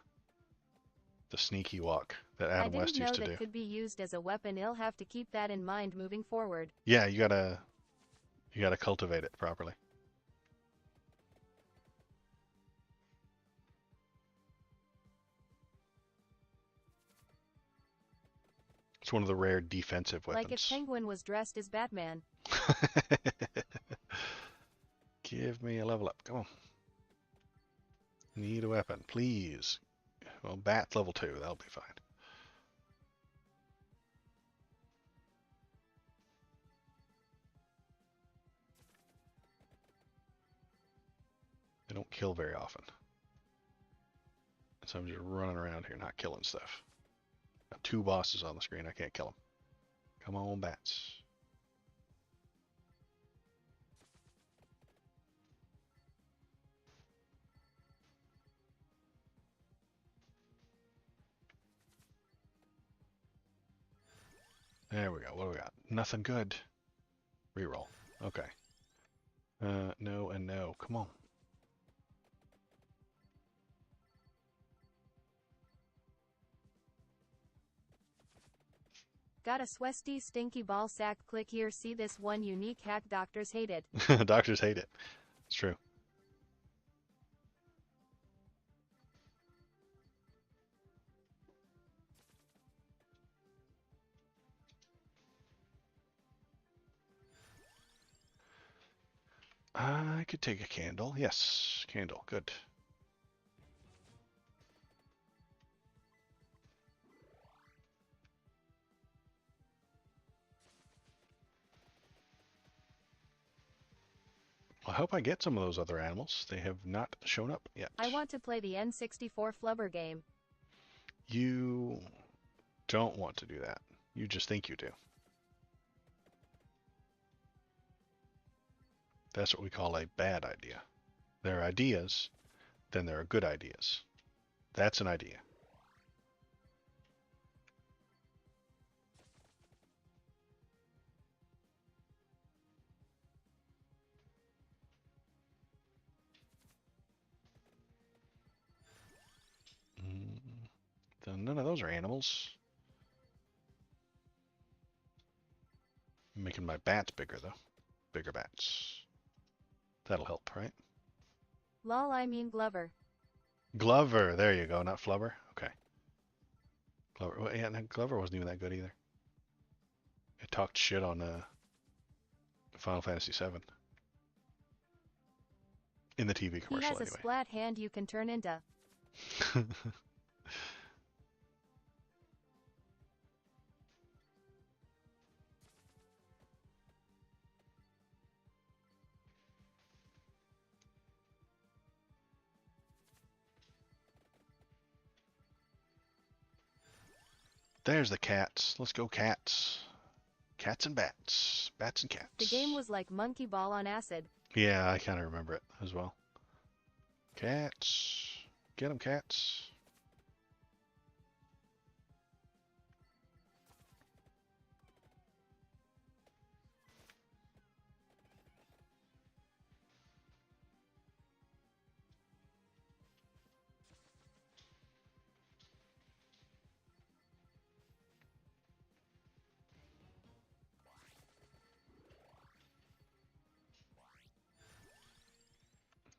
sneaky walk that Adam West used to I didn't know do. that could be used as a weapon. I'll have to keep that in mind moving forward. Yeah, you gotta cultivate it properly. It's one of the rare defensive weapons. Like if Penguin was dressed as Batman. Give me a level up. Come on. Need a weapon, please. Well, bat's level 2. That'll be fine. They don't kill very often. So I'm just running around here not killing stuff. Got 2 bosses on the screen. I can't kill them. Come on, bats. There we go. What do we got? Nothing good. Reroll. Okay. No and no. Come on. Got a swesty stinky ball sack. Click here. See this one unique hack. Doctors hate it. Doctors hate it. It's true. I could take a candle. Yes, candle. Good. I hope I get some of those other animals. They have not shown up yet. I want to play the N64 flubber game. You don't want to do that. You just think you do. That's what we call a bad idea. There are ideas, then there are good ideas. That's an idea. None of those are animals. I'm making my bats bigger, though. Bigger bats. That'll help, right? Lol, I mean Glover. Glover. There you go. Not Flubber. Okay. Glover. Well, yeah, no, Glover wasn't even that good either. It talked shit on Final Fantasy VII. In the TV commercial, He has a anyway. splat hand you can turn into. There's the cats. Let's go cats. Cats and bats. Bats and cats. The game was like Monkey Ball on acid. Yeah, I kind of remember it as well. Cats. Get 'em, cats.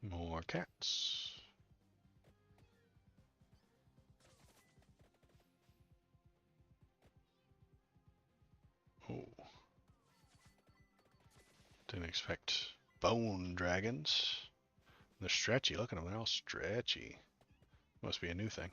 More cats. Oh. Didn't expect bone dragons. They're stretchy. Look at them. They're all stretchy. Must be a new thing.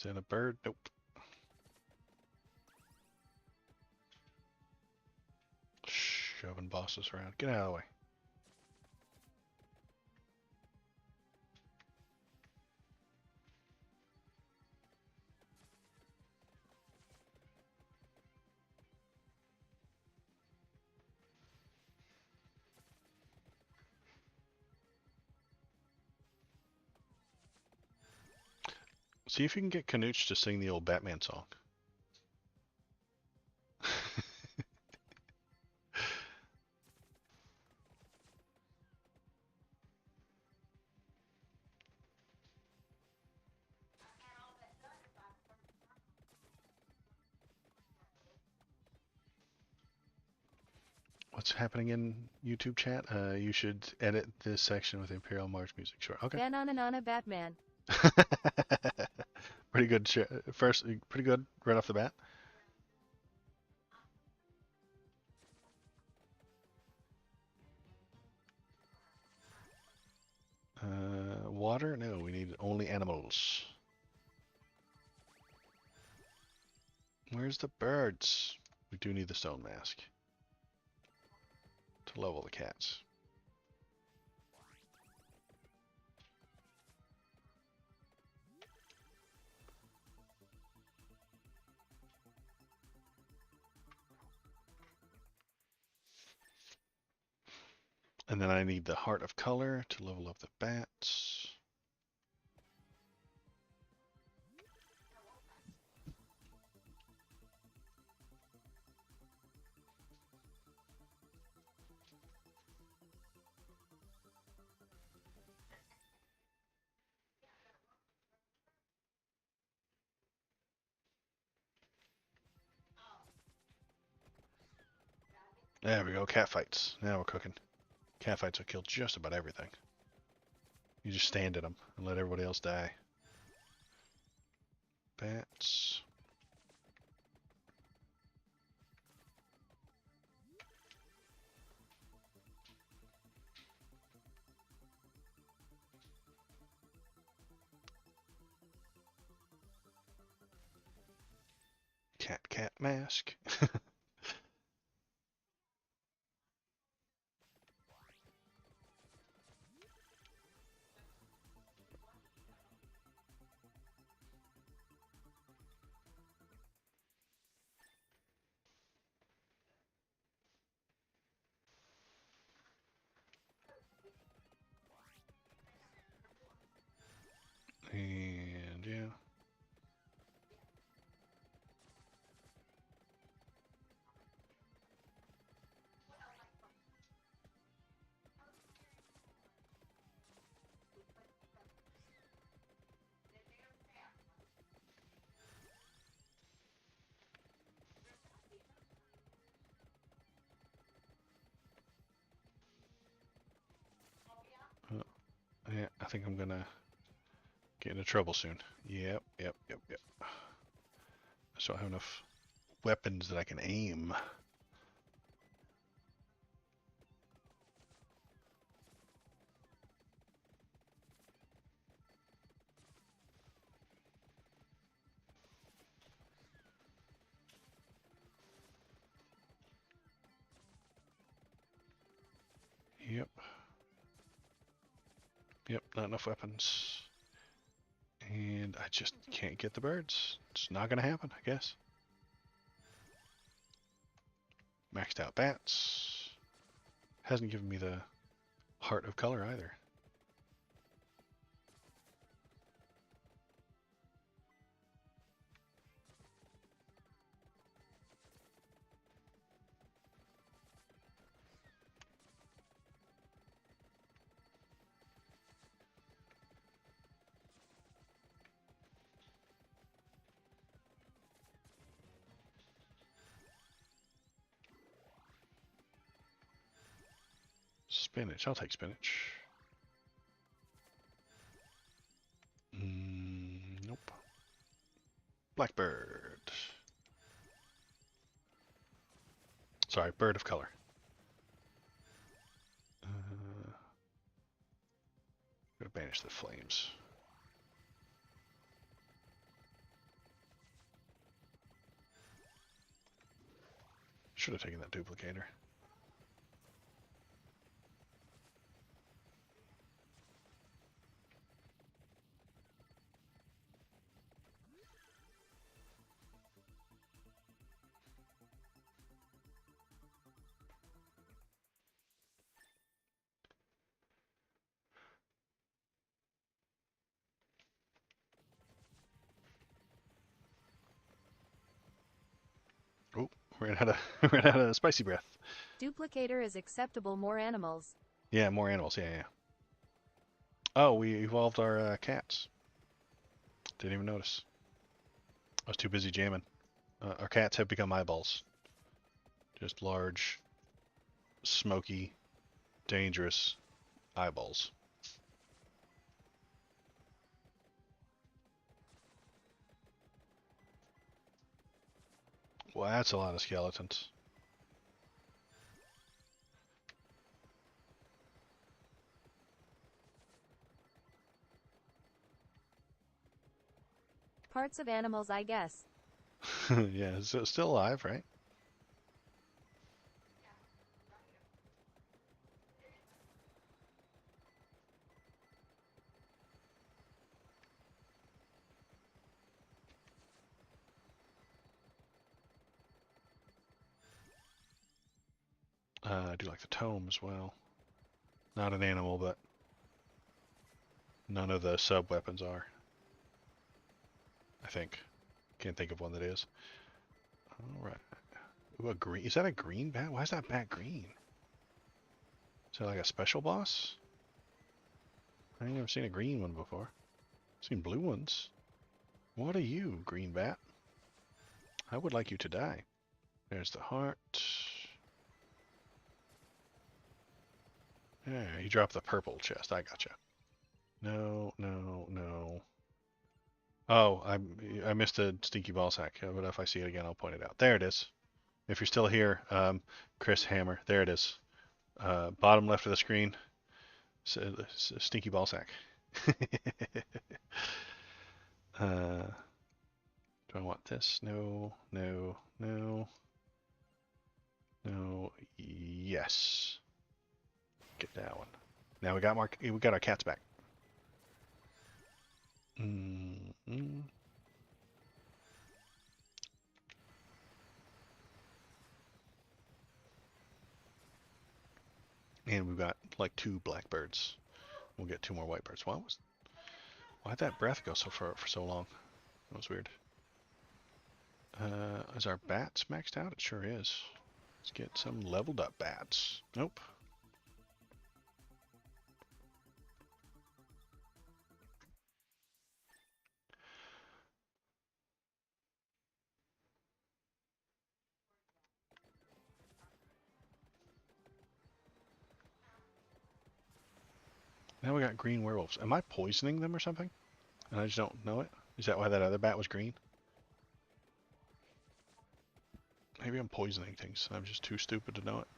Is that a bird? Nope. Shoving bosses around. Get out of the way. See if you can get Canooch to sing the old Batman song. What's happening in YouTube chat? You should edit this section with Imperial March music. Sure. Okay. Ben on a Batman. Pretty good. First, pretty good right off the bat. Water? No, we need only animals. Where's the birds? We do need the stone mask to level the cats. And then I need the Heart of Color to level up the bats. There we go, cat fights. Now we're cooking. Cat fights will kill just about everything. You just stand in them and let everybody else die. Bats. Cat mask. And yeah. Yeah, I think I'm gonna get into trouble soon. Yep. I just don't have enough weapons that I can aim. Yep, not enough weapons. And I just can't get the birds. It's not gonna happen, I guess. Maxed out bats. Hasn't given me the Heart of Color either. Spinach, I'll take spinach. Nope. Blackbird. Sorry, bird of color. Gonna banish the flames. Should have taken that duplicator. Oh, ran out of ran out of spicy breath. Duplicator is acceptable. More animals. Yeah, more animals. Yeah, yeah. Oh, we evolved our cats. Didn't even notice. I was too busy jamming. Our cats have become eyeballs. Just large, smoky, dangerous eyeballs. Well, that's a lot of skeletons. Parts of animals, I guess. Yeah, it's still alive, right? I do like the tome as well. Not an animal, but none of the sub-weapons are. I think. Can't think of one that is. Alright. Ooh, a green. Is that a green bat? Why is that bat green? Is that like a special boss? I ain't never seen a green one before. I've seen blue ones. What are you, green bat? I would like you to die. There's the heart. Yeah, you dropped the purple chest. I gotcha. No, no, no. Oh, I missed a stinky ball sack, but if I see it again, I'll point it out. There it is. If you're still here, Chris Hammer, there it is. Bottom left of the screen, stinky ball sack. Do I want this? No, no, no, no. Yes. Get that one. Now we got our cats back. Mm-hmm. And we've got like 2 blackbirds. We'll get 2 more whitebirds. Why'd that breath go so far for so long? That was weird. Is our bats maxed out? It sure is. Let's get some leveled up bats. Nope. Now we got green werewolves. Am I poisoning them or something? And I just don't know it? Is that why that other bat was green? Maybe I'm poisoning things. I'm just too stupid to know it.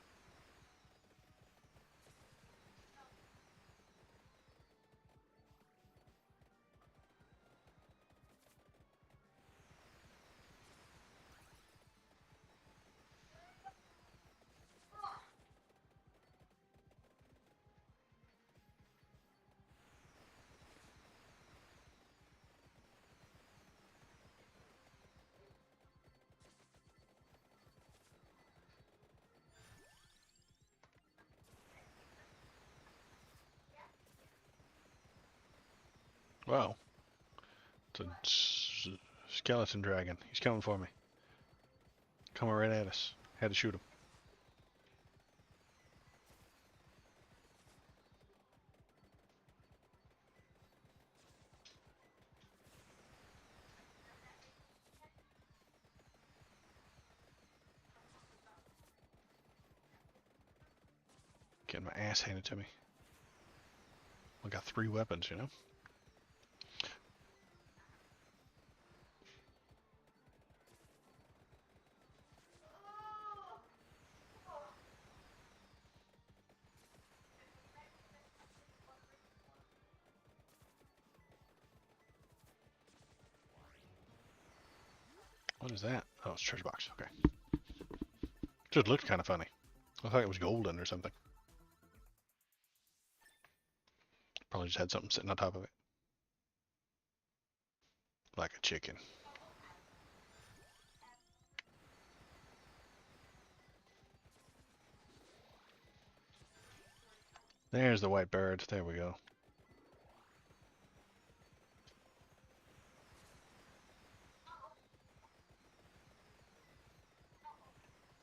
Wow. It's a skeleton dragon. He's coming for me. Coming right at us. Had to shoot him. Getting my ass handed to me. I got 3 weapons, you know? What is that? Oh, it's a treasure box. Okay. Just looked kind of funny. I thought it was golden or something. Probably just had something sitting on top of it. Like a chicken. There's the white bird. There we go.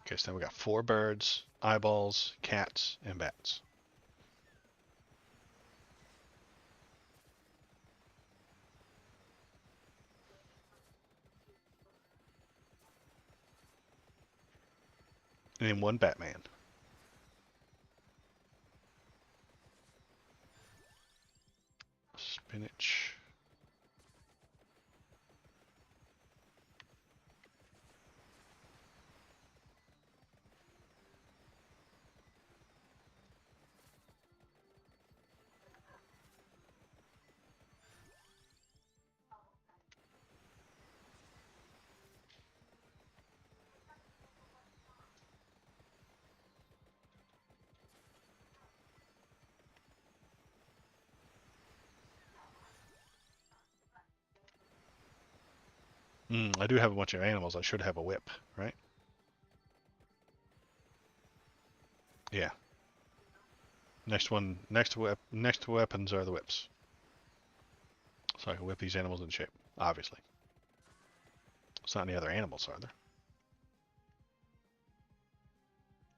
Okay, so now we got 4 birds, eyeballs, cats, and bats. And then 1 Batman. Spinach. I do have a bunch of animals. I should have a whip, right? Yeah. Next weapons are the whips. So I can whip these animals into shape, obviously. It's not any other animals, are there?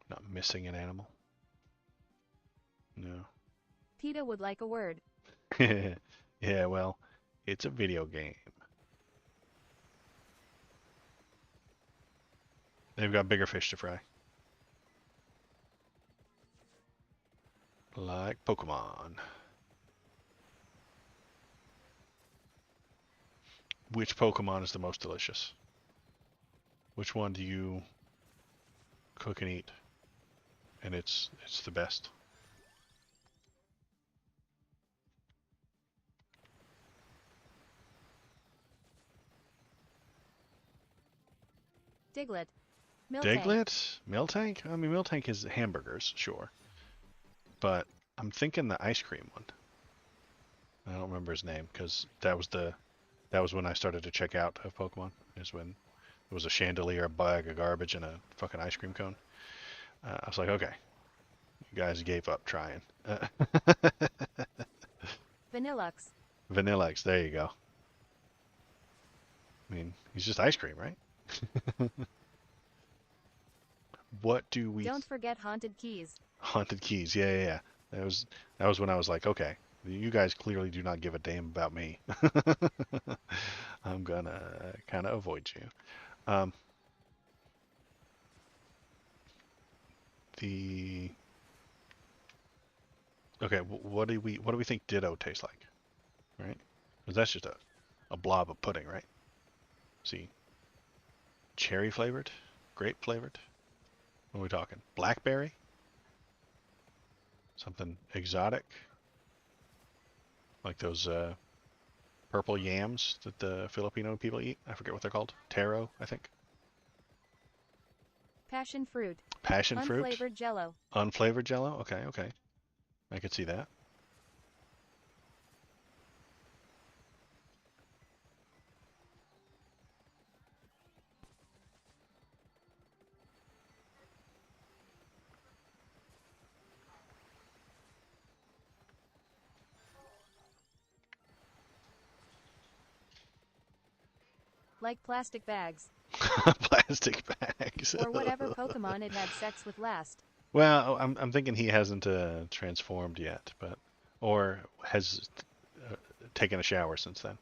Not missing an animal. No. PETA would like a word. Yeah, well, it's a video game. They've got bigger fish to fry. Like Pokemon. Which Pokemon is the most delicious? Which one do you cook and eat? And it's the best. Diglett. Miltank. Diglett? Miltank? I mean, Miltank is hamburgers, sure. But I'm thinking the ice cream one. I don't remember his name because that was when I started to check out of Pokemon. Is when it was a chandelier, a bag of garbage, and a fucking ice cream cone. I was like, okay, you guys gave up trying. Vanillux. Vanillux, there you go. I mean, he's just ice cream, right? What do we... Don't forget Haunted Keys. Haunted Keys, yeah. That was when I was like, okay, you guys clearly do not give a damn about me. I'm gonna kind of avoid you. Okay, what do we think Ditto tastes like, right? Because that's just a blob of pudding, right? See, cherry flavored, grape flavored. What are we talking? Blackberry? Something exotic? Like those purple yams that the Filipino people eat? I forget what they're called. Taro, I think. Passion fruit. Passion fruit? Unflavored jello. Unflavored jello? Okay. I could see that. Like plastic bags. Plastic bags. Or whatever Pokemon it had sex with last. Well, I'm thinking he hasn't transformed yet, but or has taken a shower since then.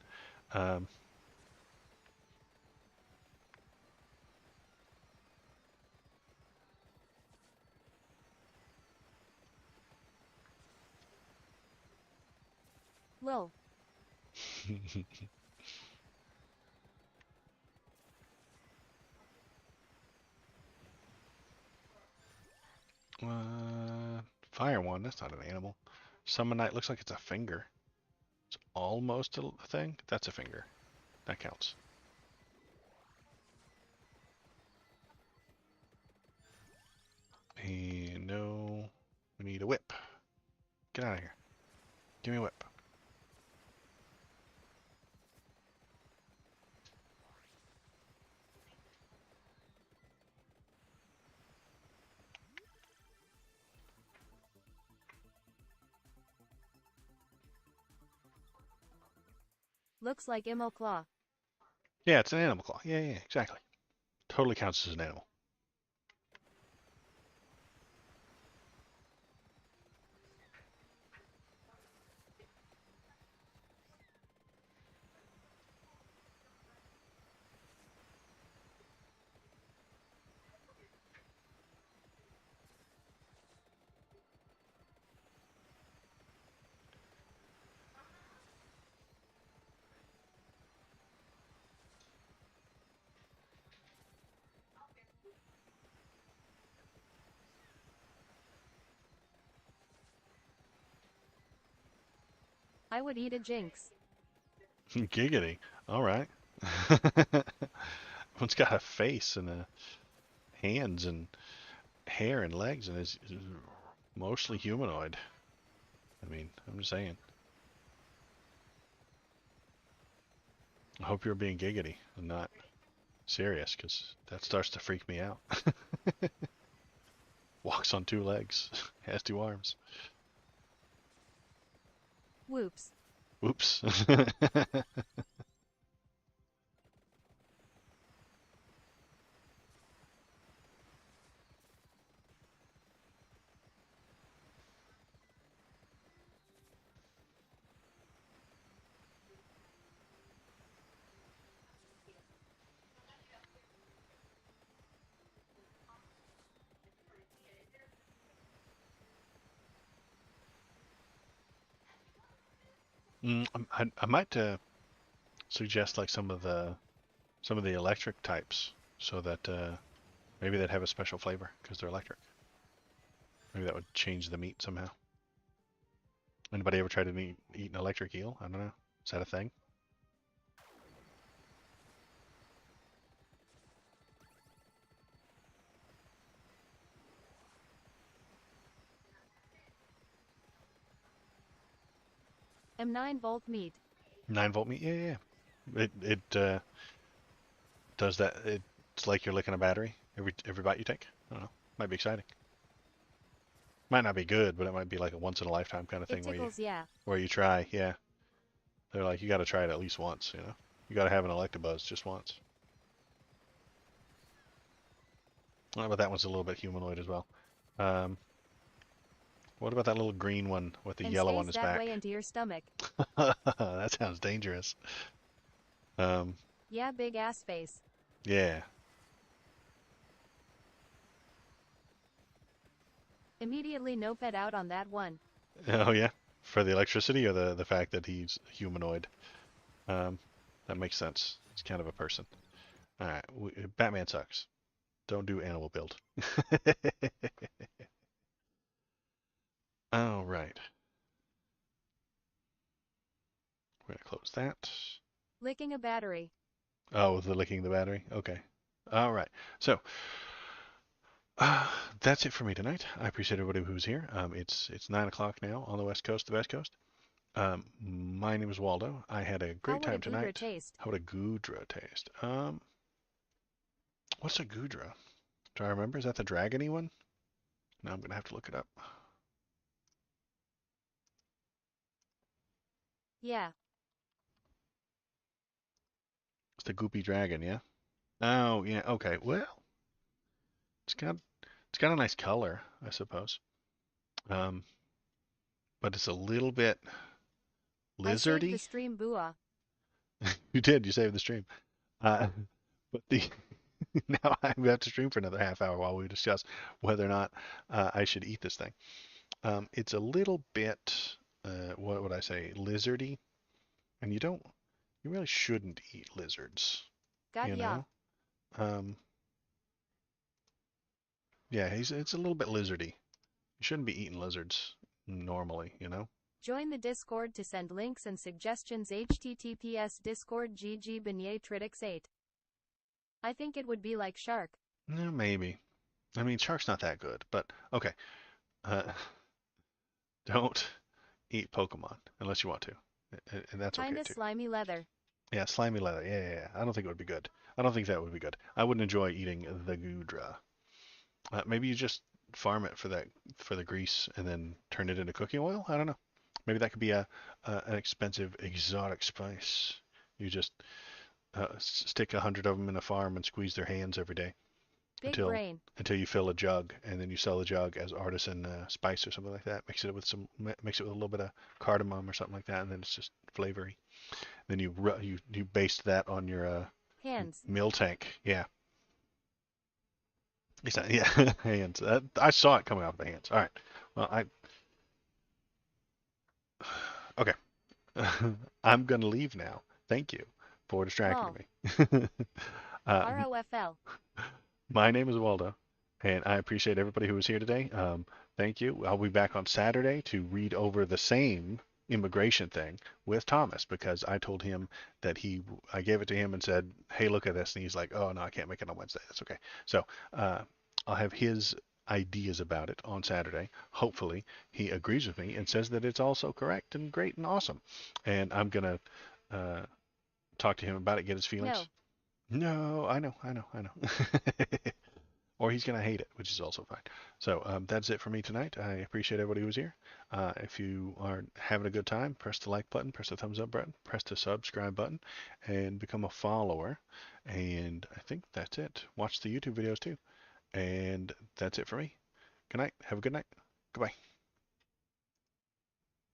Lol. Fire one, that's not an animal. Summonite looks like it's a finger. It's almost a thing. That's a finger. That counts. No, we need a whip. Get out of here. Give me a whip. Looks like Immel Claw. Yeah, it's an animal claw. Yeah, exactly. Totally counts as an animal. I would eat a jinx. Giggity. All right. One's got a face and hands and hair and legs and is mostly humanoid. I mean, I'm just saying. I hope you're being giggity and not serious, because that starts to freak me out. Walks on 2 legs, has 2 arms. Whoops. Oops. I might suggest like some of the electric types, so that maybe they'd have a special flavor because they're electric. Maybe that would change the meat somehow. Anybody ever tried to eat an electric eel? I don't know. Is that a thing? M9-volt meat. 9-volt meat? Yeah. It does that. It's like you're licking a battery every bite you take. I don't know. Might be exciting. Might not be good, but it might be like a once in a lifetime kind of thing. It tickles, where you try. Yeah. They're like, you got to try it at least once. You know, you got to have an Electabuzz just once. Well, but that one's a little bit humanoid as well. What about that little green one with the yellow on his that back? way into your stomach. That sounds dangerous. Yeah, big ass face. Yeah. Immediately noped out on that one. Oh yeah, for the electricity or the fact that he's humanoid. That makes sense. He's kind of a person. All right, Batman sucks. Don't do animal build. All right. We're gonna close that. Licking a battery. Oh, the licking the battery. Okay. All right. So that's it for me tonight. I appreciate everybody who's here. It's 9 o'clock now on the West Coast, the West Coast. My name is Waldo. I had a great time tonight. How would a Goodra taste? How would a Goodra taste? What's a Goodra? Do I remember? Is that the dragony one? No, I'm gonna have to look it up. Yeah. It's the goopy dragon, yeah? Oh, yeah, okay. Well, it's got a nice color, I suppose. But it's a little bit lizardy. I saved the stream, booah. You did, you saved the stream. But now I have to stream for another half hour while we discuss whether or not I should eat this thing. It's a little bit, what would I say, lizardy, and you really shouldn't eat lizards. God, you yeah. know? Yeah, it's a little bit lizardy. You shouldn't be eating lizards normally, you know? Join the Discord to send links and suggestions. https Discord GG Beignet Tritix 8. I think it would be like shark. Yeah, maybe. I mean, shark's not that good, but okay. Uh, don't eat Pokemon unless you want to, and that's okay Kinda too. slimy leather. Yeah, slimy leather. Yeah, yeah, yeah. I don't think it would be good. I don't think that would be good. I wouldn't enjoy eating the Gudra. Maybe you just farm it for the grease and then turn it into cooking oil. I don't know. Maybe that could be an expensive exotic spice. You just stick 100 of them in a farm and squeeze their hands every day Big until brain. you fill a jug, and then you sell the jug as artisan spice or something like that. Mix it with a little bit of cardamom or something like that, and then it's just flavory. Then you baste that on your Hands. meal tank. Yeah. It's not, yeah, hands. I saw it coming off the hands. All right. Well, okay. I'm gonna leave now. Thank you for distracting Lol. me. uh, ROFL. my name is Waldo, and I appreciate everybody who was here today. Thank you. I'll be back on Saturday to read over the same immigration thing with Thomas because I told him that I gave it to him and said, "Hey, look at this," and he's like, "Oh no, I can't make it on Wednesday." That's okay. So I'll have his ideas about it on Saturday. Hopefully, he agrees with me and says that it's also correct and great and awesome. And I'm gonna uh, talk to him about it, get his feelings. No. No, I know, I know, I know. Or he's gonna hate it, which is also fine. So that's it for me tonight. I appreciate everybody who was here. If you are having a good time, press the like button, press the thumbs up button, press the subscribe button, and become a follower. And I think that's it. Watch the YouTube videos too. And that's it for me. Good night. Have a good night. Goodbye.